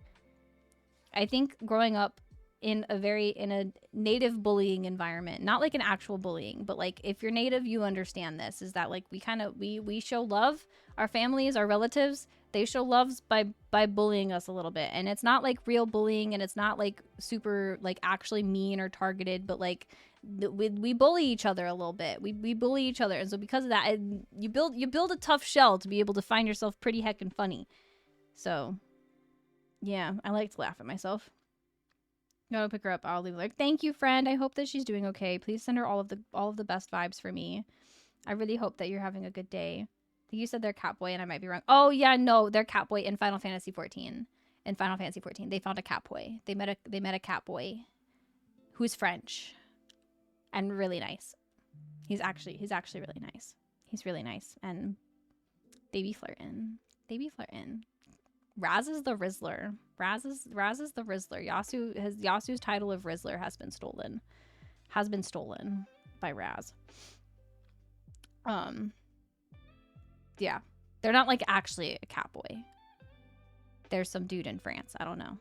I think growing up in a native bullying environment, not like an actual bullying, but like if you're native, you understand this, is that like we show love. Our families, our relatives, they show loves by bullying us a little bit. And it's not like real bullying, and it's not like super like actually mean or targeted, but like we bully each other a little bit. We bully each other. And so because of that, you build a tough shell to be able to find yourself pretty heckin' funny. So yeah, I like to laugh at myself. Gotta pick her up. I'll leave like, thank you, friend. I hope that she's doing okay. Please send her all of the best vibes for me. I really hope that you're having a good day. I think you said they're Catboy, and I might be wrong. Oh yeah, no, they're Catboy in Final Fantasy 14. In Final Fantasy 14, they found a Catboy. They met a Catboy who's French and really nice. He's actually really nice. He's really nice, and they be flirting. They be flirting. Raz is the Rizzler. Raz is the Rizzler. Yasu's title of Rizzler has been stolen. Has been stolen by Raz. Yeah. They're not like actually a Catboy. There's some dude in France. I don't know.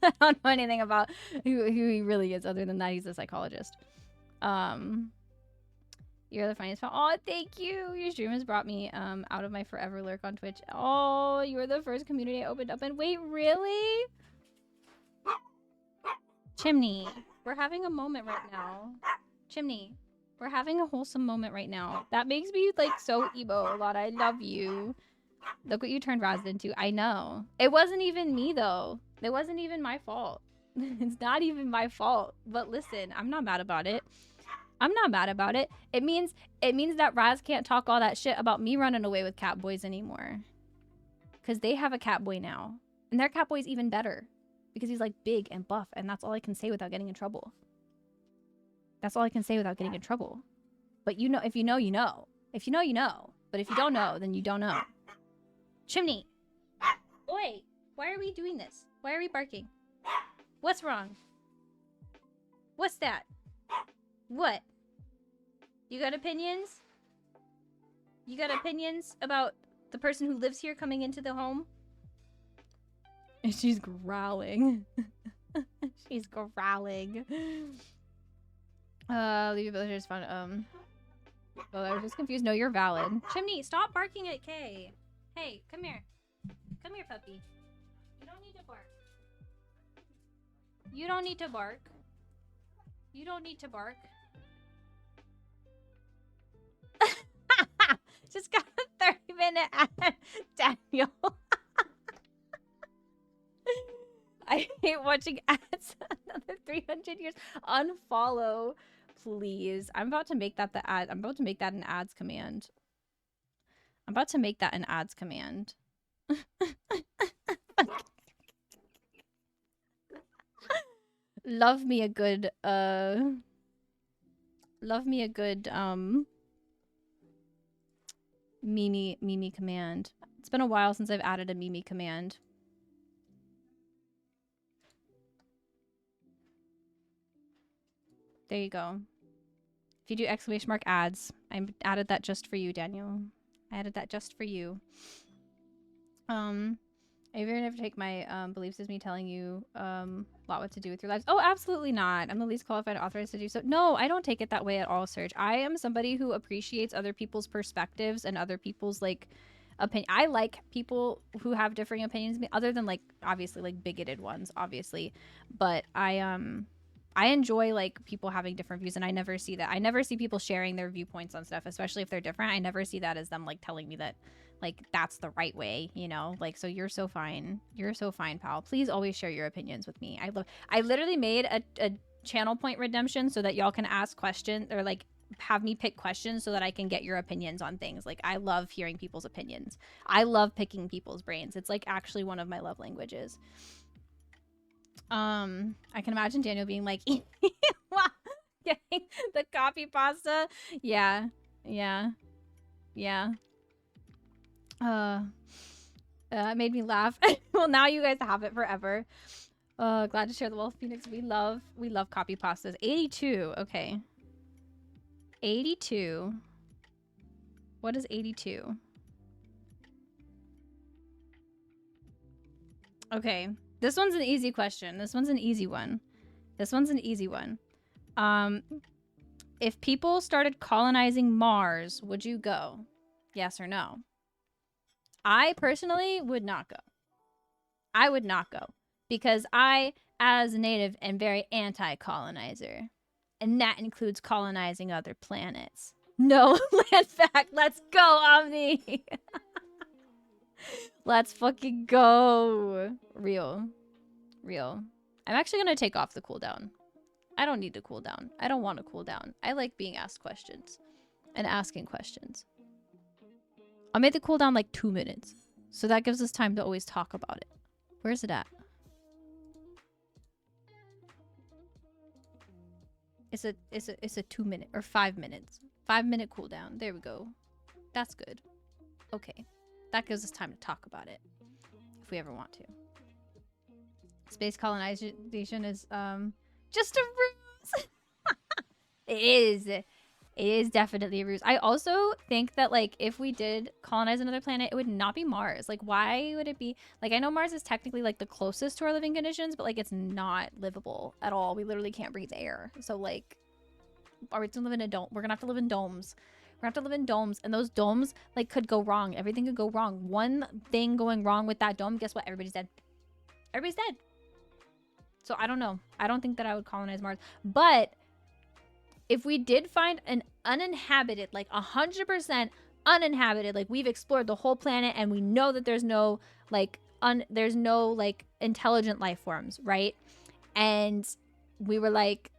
I don't know anything about who he really is other than that he's a psychologist. You're the funniest. Oh, thank you. Your stream has brought me out of my forever lurk on Twitch. Oh, you were the first community I opened up in. Wait, really? Chimney, we're having a moment right now. Chimney, we're having a wholesome moment right now. That makes me like so emo a lot. I love you. Look what you turned Raz into. I know. It wasn't even me though. It wasn't even my fault. It's not even my fault. But listen, I'm not mad about it. I'm not mad about it. It means that Raz can't talk all that shit about me running away with Catboys anymore. Because they have a Catboy now. And their Catboy's even better. Because he's like big and buff. And that's all I can say without getting in trouble. That's all I can say without getting in trouble. But you know, if you know, you know. If you know, you know. But if you don't know, then you don't know. Chimney. Oi. Why are we doing this? Why are we barking? What's wrong? What's that? What? You got opinions? You got opinions about the person who lives here coming into the home? And she's growling. She's growling. Leave your villagers fun. Oh, I was just confused. No, you're valid. Chimney, stop barking at Kay. Hey, come here. Come here, puppy. You don't need to bark. You don't need to bark. You don't need to bark. Just got a 30-minute ad, Daniel. I hate watching ads. Another 300 years. Unfollow, please. I'm about to make that the ad. I'm about to make that an ads command. I'm about to make that an ads command. Love me a good Mimi command. It's been a while since I've added a Mimi command. There you go. If you do exclamation mark ads, I added that just for you, Daniel. I added that just for you. If you're gonna ever take my beliefs as me telling you what to do with your lives. Oh, absolutely not. I'm the least qualified authorized to do so. No, I don't take it that way at all, Serge. I am somebody who appreciates other people's perspectives and other people's like opinion. I like people who have differing opinions, other than like obviously like bigoted ones, obviously. But I enjoy like people having different views, and I never see that. I never see people sharing their viewpoints on stuff, especially if they're different. I never see that as them like telling me that like that's the right way, you know? Like, so you're so fine. You're so fine, pal. Please always share your opinions with me. I literally made a channel point redemption so that y'all can ask questions or like have me pick questions so that I can get your opinions on things. Like, I love hearing people's opinions. I love picking people's brains. It's like actually one of my love languages. I can imagine Daniel being like, getting the copy pasta. Yeah. It made me laugh. Well, now you guys have it forever. Glad to share the Wolf Phoenix. We love copy pastas. 82. Okay. 82. What is 82? Okay. This one's an easy question. This one's an easy one. If people started colonizing Mars, would you go? Yes or no? I personally would not go. I would not go. Because I, as a native, am very anti-colonizer. And that includes colonizing other planets. No land fact. Let's go, Omni. Let's fucking go. Real. I'm actually going to take off the cooldown. I don't need to cool down. I don't want to cool down. I like being asked questions. And asking questions. I'll make the cooldown like 2 minutes. So that gives us time to always talk about it. Where's it at? It's a 2 minute or 5 minutes. 5 minute cooldown. There we go. That's good. Okay. That gives us time to talk about it. If we ever want to. Space colonization is just a ruse. It is definitely a ruse. I also think that like if we did colonize another planet, it would not be Mars. Like, why would it be? Like, I know Mars is technically like the closest to our living conditions, but like it's not livable at all. We literally can't breathe air. So like, are we gonna live in a dome? We're gonna have to live in domes. We're gonna have to live in domes, and those domes like could go wrong. Everything could go wrong. One thing going wrong with that dome, guess what? Everybody's dead. Everybody's dead. So I don't know. I don't think that I would colonize Mars. But if we did find an uninhabited, like 100% uninhabited, like we've explored the whole planet and we know that there's no like there's no like intelligent life forms, right? And we were like,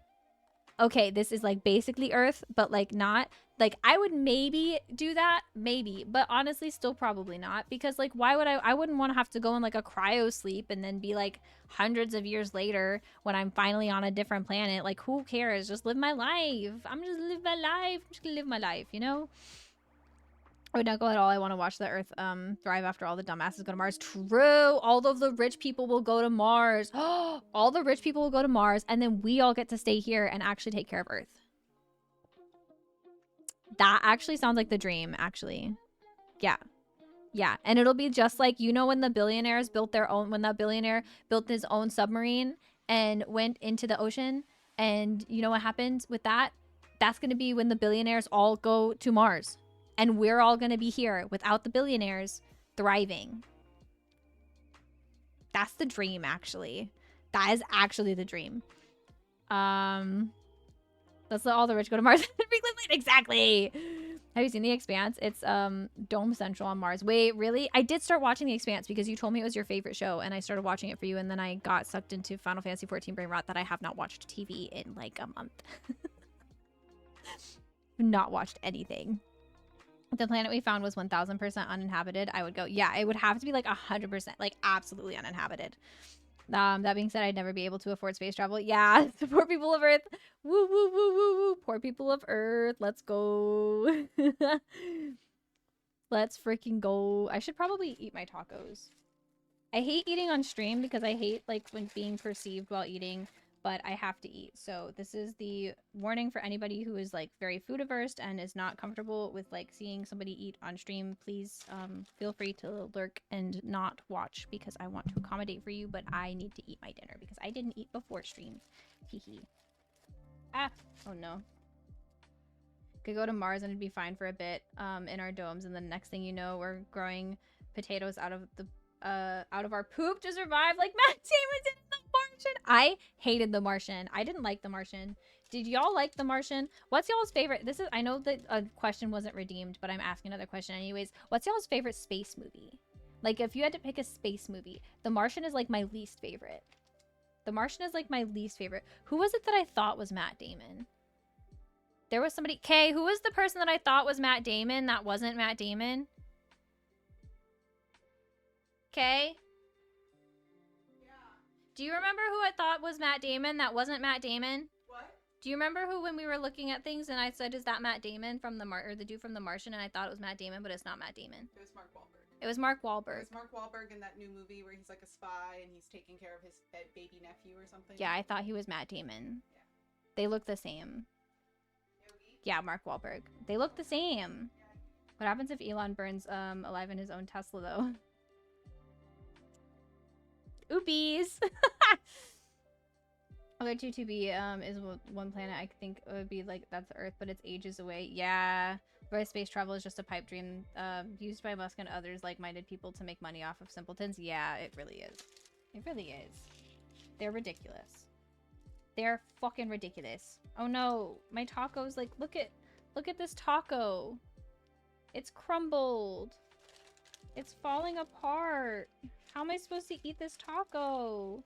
okay, this is like basically Earth, but like not. Like, I would maybe do that, maybe, but honestly still probably not, because like why would I wouldn't want to have to go in like a cryo sleep and then be like hundreds of years later when I'm finally on a different planet. Like, who cares? Just live my life. I'm just gonna live my life, you know? I would not go at all. I want to watch the Earth thrive after all the dumbasses go to Mars. True. All of the rich people will go to Mars. All the rich people will go to Mars, and then we all get to stay here and actually take care of Earth. That actually sounds like the dream, actually. Yeah. And it'll be just like, you know, when the billionaires built their own, when that billionaire built his own submarine and went into the ocean, and you know what happened with that? That's going to be when the billionaires all go to Mars. And we're all going to be here without the billionaires thriving. That's the dream, actually. That is actually the dream. Let's let all the rich go to Mars. Exactly. Have you seen The Expanse? It's Dome Central on Mars. Wait, really? I did start watching The Expanse because you told me it was your favorite show, and I started watching it for you, and then I got sucked into Final Fantasy XIV brain rot that I have not watched TV in like a month. Not watched anything. If the planet we found was 1000% uninhabited, I would go. Yeah, it would have to be like 100%, like absolutely uninhabited. That being said, I'd never be able to afford space travel. Yeah, the poor people of Earth. Woo, woo, woo, woo, woo. Poor people of Earth. Let's go. Let's freaking go. I should probably eat my tacos. I hate eating on stream because I hate like when being perceived while eating but I have to eat. So this is the warning for anybody who is like very food averse and is not comfortable with like seeing somebody eat on stream. Please feel free to lurk and not watch because I want to accommodate for you, but I need to eat my dinner because I didn't eat before stream. Hee. Ah, oh no. Could go to Mars and it'd be fine for a bit in our domes, and the next thing you know, we're growing potatoes out of our poop to survive, like Matt Damon did in The Martian. I hated The Martian. I didn't like The Martian. Did y'all like The Martian? What's y'all's favorite? This is, I know that a question wasn't redeemed, but I'm asking another question anyways. What's y'all's favorite space movie? Like, if you had to pick a space movie, The Martian is like my least favorite. The Martian is like my least favorite. Who was it that I thought was Matt Damon? There was somebody. Kay, who was the person that I thought was Matt Damon that wasn't Matt Damon? Kay? Yeah. Do you remember who I thought was Matt Damon that wasn't Matt Damon? What? Do you remember who, when we were looking at things and I said, is that Matt Damon from the dude from The Martian, and I thought it was Matt Damon, but it's not Matt Damon. It was Mark Wahlberg. It was Mark It Wahlberg. was Mark Wahlberg in that new movie where he's like a spy and he's taking care of his baby nephew or something. Yeah, I thought he was Matt Damon. Yeah. They look the same. Yogi? Yeah, Mark Wahlberg. They look the same. What happens if Elon burns alive in his own Tesla, though? Oopies! Okay, 2B is one planet I think it would be like, that's Earth, but it's ages away. Yeah, where space travel is just a pipe dream used by Musk and others like-minded people to make money off of simpletons. Yeah, it really is. It really is. They're ridiculous. They're fucking ridiculous. Oh no, my taco's like, look at this taco. It's crumbled. It's falling apart. How am I supposed to eat this taco?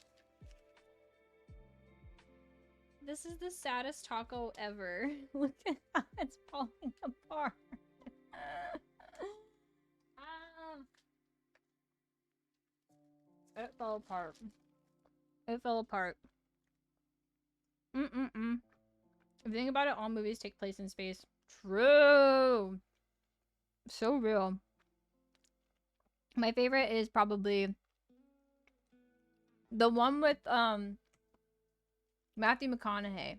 This is the saddest taco ever. Look at how it's falling apart. It fell apart. It fell apart. If you think about it, all movies take place in space. True. So real. My favorite is probably the one with Matthew McConaughey.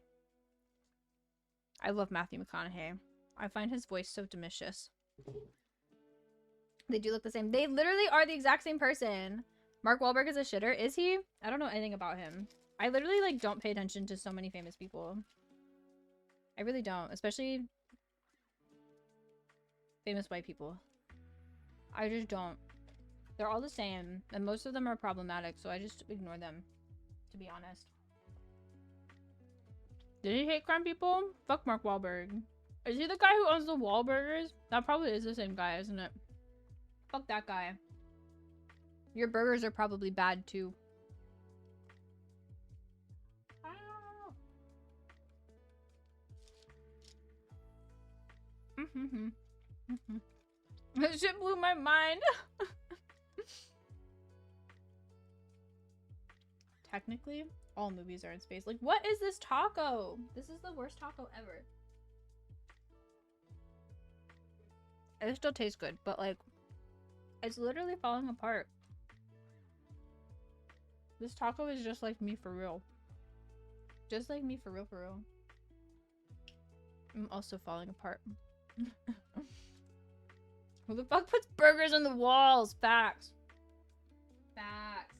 I love Matthew McConaughey. I find his voice so delicious. They do look the same. They literally are the exact same person. Mark Wahlberg is a shitter. Is he? I don't know anything about him. I literally like don't pay attention to so many famous people. I really don't. Especially famous white people. I just don't. They're all the same. And most of them are problematic. So I just ignore them. To be honest. Did he hate crime people? Fuck Mark Wahlberg. Is he the guy who owns the Wahlburgers? That probably is the same guy, isn't it? Fuck that guy. Your burgers are probably bad too. That shit blew my mind. Technically, all movies are in space. Like, what is this taco? This is the worst taco ever. It still tastes good, but like, it's literally falling apart. This taco is just like me for real. Just like me for real, for real. I'm also falling apart. Who the fuck puts burgers on the walls? Facts. Facts.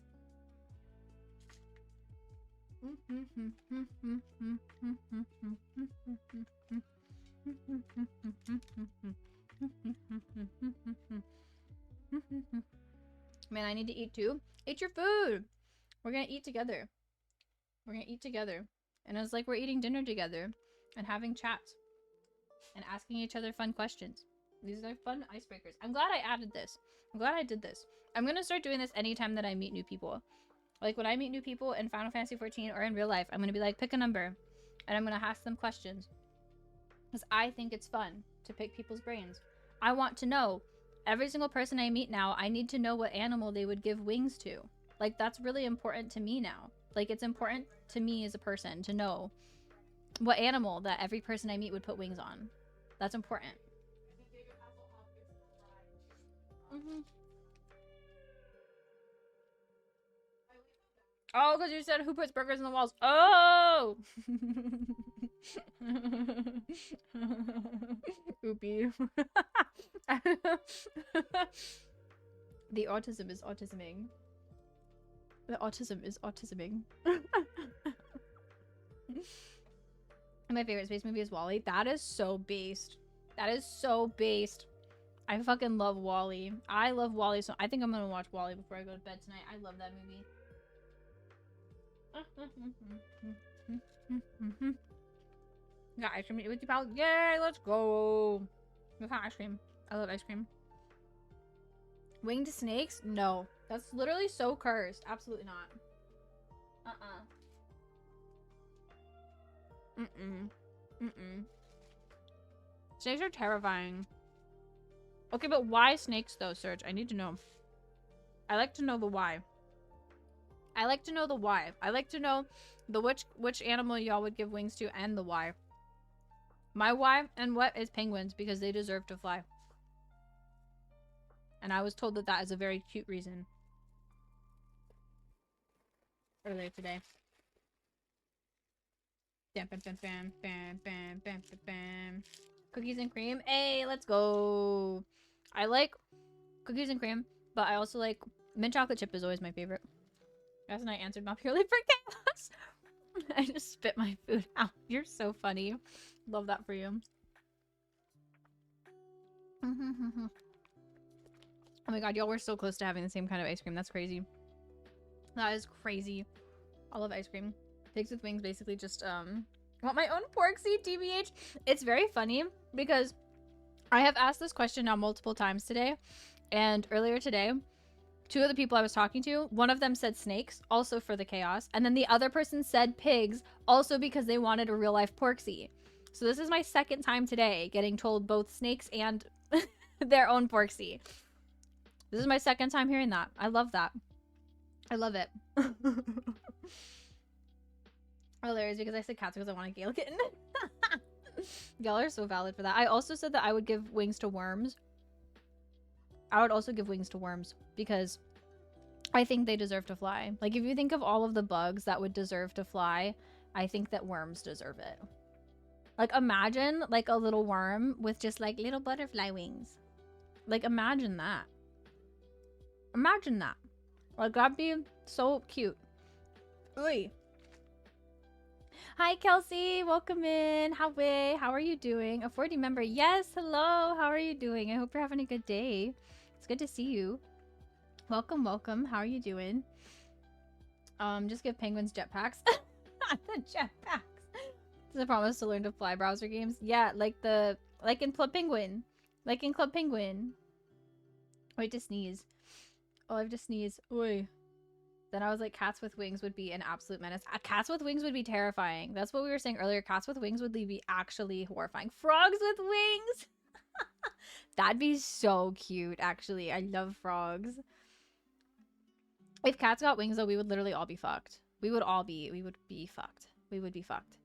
Man, I need to eat too. Eat your food. We're gonna eat together. We're gonna eat together. And it's like we're eating dinner together and having chats and asking each other fun questions. These are fun icebreakers. I'm glad I added this. I'm glad I did this. I'm gonna start doing this anytime that I meet new people. Like when I meet new people in Final Fantasy 14 or in real life, I'm gonna be like, pick a number and I'm gonna ask them questions. Because I think it's fun to pick people's brains. I want to know. Every single person I meet now, I need to know what animal they would give wings to. Like, that's really important to me now. Like, it's important to me as a person to know what animal that every person I meet would put wings on. That's important. Oh, because you said who puts burgers in the walls. Oh! Oopie. The autism is autisming. The autism is autisming. My favorite space movie is WALL-E. That is so based. That is so based. I fucking love WALL-E. I love WALL-E, so I think I'm gonna watch WALL-E before I go to bed tonight. I love that movie. Got ice cream to eat with you, pal. Yay, let's go. We've had ice cream. I love ice cream. Winged snakes? No. That's literally so cursed. Absolutely not. Snakes are terrifying. Okay, but why snakes though, Serge? I need to know. I like to know the why. I like to know the why. I like to know the which animal y'all would give wings to and the why. My why and what is penguins, because they deserve to fly. And I was told that that is a very cute reason. Earlier today. Bam, bam, bam, bam, bam, bam, bam, bam, bam. Cookies and cream. Hey, let's go. I like cookies and cream, but I also like mint chocolate chip is always my favorite. That's and I answered not purely for chaos. I just spit my food out. You're so funny. Love that for you. Oh my god, y'all were so close to having the same kind of ice cream. That's crazy. That is crazy. I love ice cream. Pigs with wings basically just want my own pork seed, TBH. It's very funny because I have asked this question now multiple times today, and earlier today, two of the people I was talking to, one of them said snakes, also for the chaos, and then the other person said pigs, also because they wanted a real life porksy. So this is my second time today getting told both snakes and their own porksy. This is my second time hearing that. I love that. I love it. Hilarious because I said cats because I want a Gale kitten. Y'all are so valid for that. I also said that I would give wings to worms. I would also give wings to worms because I think they deserve to fly. Like, if you think of all of the bugs that would deserve to fly, I think that worms deserve it. Like, imagine, like, a little worm with just, like, little butterfly wings. Like, imagine that. Imagine that. Like, that'd be so cute. Oy. Hi, Kelsey. Welcome in. How are you doing? A 40 member. Yes, hello. How are you doing? I hope you're having a good day. It's good to see you. Welcome, welcome. How are you doing? Just give penguins jetpacks. The jetpacks. It's a promise to learn to fly browser games. Yeah, like in Club Penguin. Like in Club Penguin. Wait to sneeze. Oh, I have to sneeze. Oy. Then I was like, cats with wings would be an absolute menace. Cats with wings would be terrifying. That's what we were saying earlier. Cats with wings would be actually horrifying. Frogs with wings! That'd be so cute, actually. I love frogs. If cats got wings, though, we would literally all be fucked. We would be fucked. We would be fucked.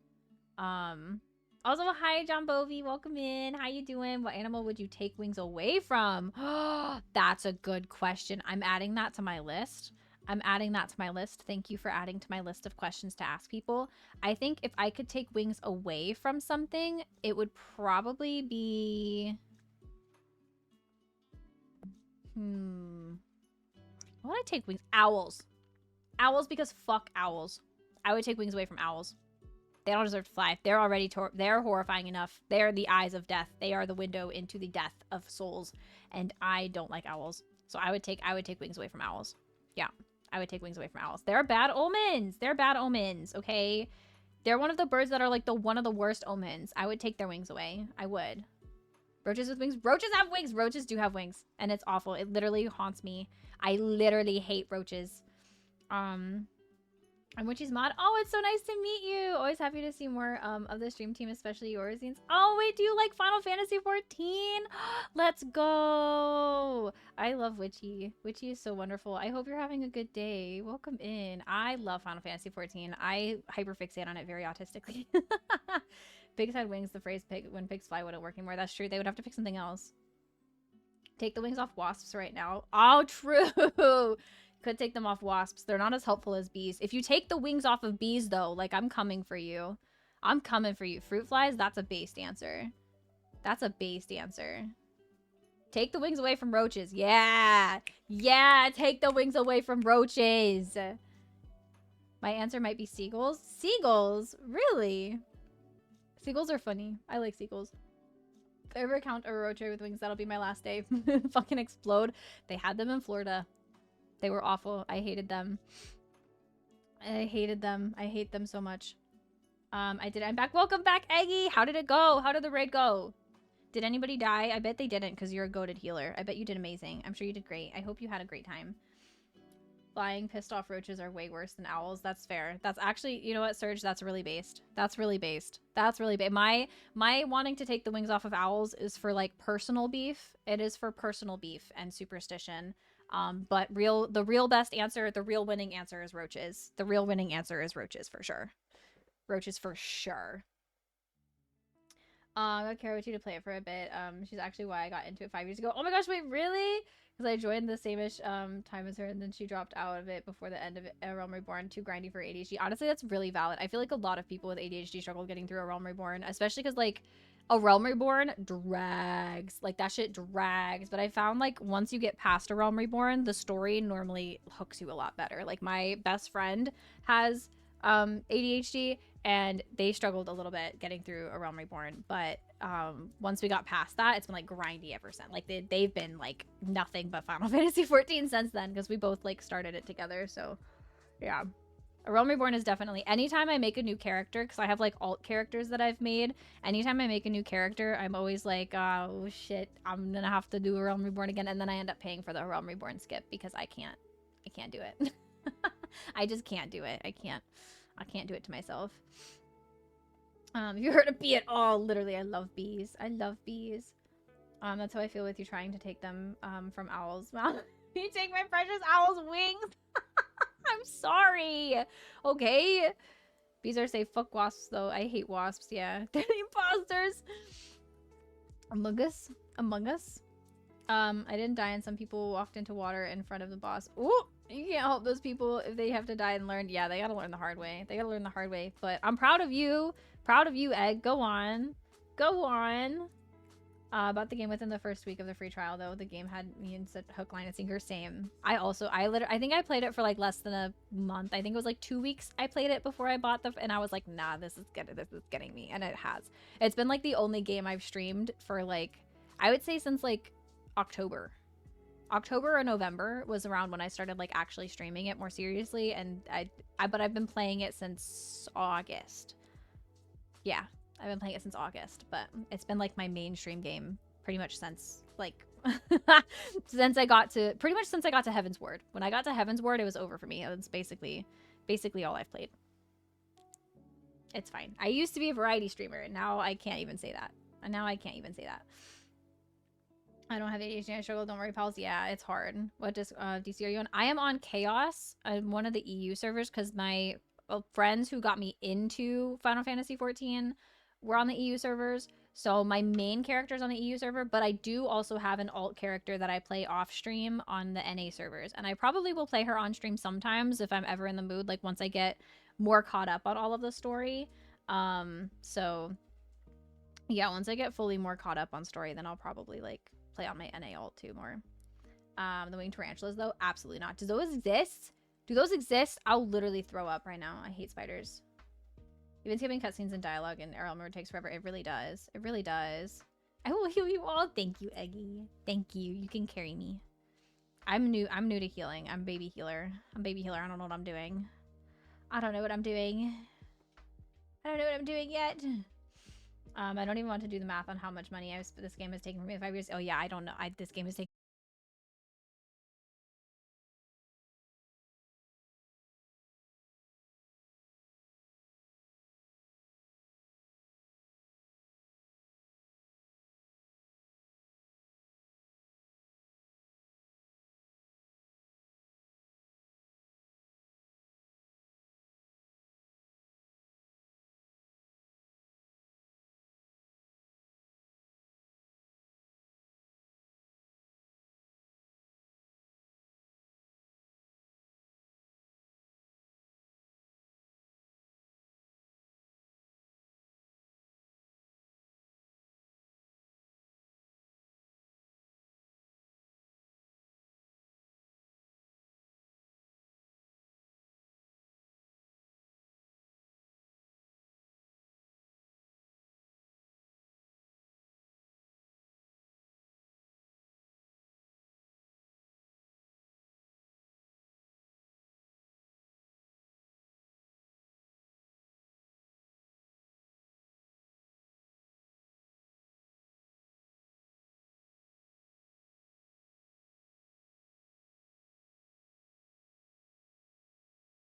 Also, hi, John Bovey. Welcome in. How you doing? What animal would you take wings away from? That's a good question. I'm adding that to my list. Thank you for adding to my list of questions to ask people. I think if I could take wings away from something, it would probably be... Why would I take wings? Owls. Owls, because fuck owls. I would take wings away from owls. They don't deserve to fly. They're already they're horrifying enough. They are the eyes of death. They are the window into the death of souls. And I don't like owls. So I would take wings away from owls. Yeah. I would take wings away from owls. They're bad omens. They're bad omens, okay? They're one of the birds that are like one of the worst omens. I would take their wings away. I would. Roaches with wings. Roaches have wings. Roaches do have wings. And it's awful. It literally haunts me. I literally hate roaches. I'm Witchy's mod. Oh, it's so nice to meet you. Always happy to see more of the stream team, especially yours. Oh, wait, do you like Final Fantasy 14? Let's go. I love Witchy. Witchy is so wonderful. I hope you're having a good day. Welcome in. I love Final Fantasy 14. I hyperfixate on it very autistically. Pigs had wings. The phrase when pigs fly wouldn't work anymore. That's true. They would have to pick something else. Take the wings off wasps right now. Oh, true. Could take them off wasps. They're not as helpful as bees. If you take the wings off of bees, though, like, I'm coming for you. I'm coming for you. Fruit flies, that's a based answer. That's a based answer. Take the wings away from roaches. Yeah. Yeah, take the wings away from roaches. My answer might be seagulls. Seagulls? Really? Seagulls are funny. I like seagulls. If I ever count a roach with wings, that'll be my last day. Fucking explode. They had them in Florida. They were awful. I hated them. I hated them. I hate them so much. I'm back. Welcome back, Eggy. How did it go? How did the raid go? Did anybody die? I bet they didn't because you're a goated healer. I bet you did amazing. I'm sure you did great. I hope you had a great time. Flying pissed off roaches are way worse than owls. That's fair. That's actually, you know what, Serge? That's really based. That's really based. That's really based. My wanting to take the wings off of owls is for like personal beef. It is for personal beef and superstition. But the real best answer, the real winning answer is roaches. The real winning answer is roaches for sure. Roaches for sure. I got Carol to play it for a bit. She's actually why I got into it 5 years ago. Oh my gosh, wait, really? Because I joined the same-ish time as her, and then she dropped out of it before the end of A Realm Reborn. Too grindy for ADHD. Honestly, that's really valid. I feel like a lot of people with ADHD struggle getting through A Realm Reborn, especially because, like, A Realm Reborn drags. Like, that shit drags. But I found, like, once you get past A Realm Reborn, the story normally hooks you a lot better. Like, my best friend has ADHD, and they struggled a little bit getting through A Realm Reborn, but once we got past that, it's been like grindy ever since. Like they've been like nothing but Final Fantasy 14 since then, because we both like started it together. So yeah, A Realm Reborn is definitely, anytime I make a new character, because I have like alt characters that I've made, anytime I make a new character, I'm always like, oh shit, I'm gonna have to do A Realm Reborn again, and then I end up paying for the A Realm Reborn skip because I can't do it. I just can't do it. I can't do it to myself. Have you heard of bee at all? Literally, I love bees. I love bees. That's how I feel with you trying to take them from owls. Well, you take my precious owl's wings. I'm sorry. Okay. Bees are safe. Fuck wasps, though. I hate wasps. Yeah. They're the imposters. Among Us. Among Us. I didn't die, and some people walked into water in front of the boss. Ooh! You can't help those people if they have to die and learn. Yeah, they gotta learn the hard way. They gotta learn the hard way. But I'm proud of you. Proud of you, Egg. Go on. Go on. About the game within the first week of the free trial, though. The game had me in such hook, line, and sinker. Same. I think I played it for like less than a month. I think it was like 2 weeks I played it before I bought and I was like, nah, this is getting me. And it has. It's been like the only game I've streamed for like, I would say since like October or November was around when I started like actually streaming it more seriously, and but I've been playing it since August. Yeah, I've been playing it since August, but it's been like my mainstream game pretty much since like since I got to Heaven's Ward. When I got to Heaven's Ward, it was over for me. It's basically all I've played. It's fine. I used to be a variety streamer, and now I can't even say that. I don't have ADHD. I struggle. Don't worry, pals. Yeah, it's hard. What does DC are you on? I am on Chaos. I'm one of the EU servers because my friends who got me into Final Fantasy 14 were on the EU servers. So my main character is on the EU server, but I do also have an alt character that I play off stream on the NA servers. And I probably will play her on stream sometimes if I'm ever in the mood, like once I get more caught up on all of the story. So yeah, once I get fully more caught up on story, then I'll probably like play on my NA alt too more. The winged tarantulas though, absolutely not. Do those exist? I'll literally throw up right now. I hate spiders. Even skipping cutscenes and dialogue in Realm Reborn takes forever. It really does. It really does. I will heal you all. Thank you, Eggy. Thank you. You can carry me. I'm new to healing. I'm baby healer. I don't know what I'm doing. I don't know what I'm doing yet. I don't even want to do the math on how much money this game has taken from me in 5 years. Oh yeah, I don't know. This game has taken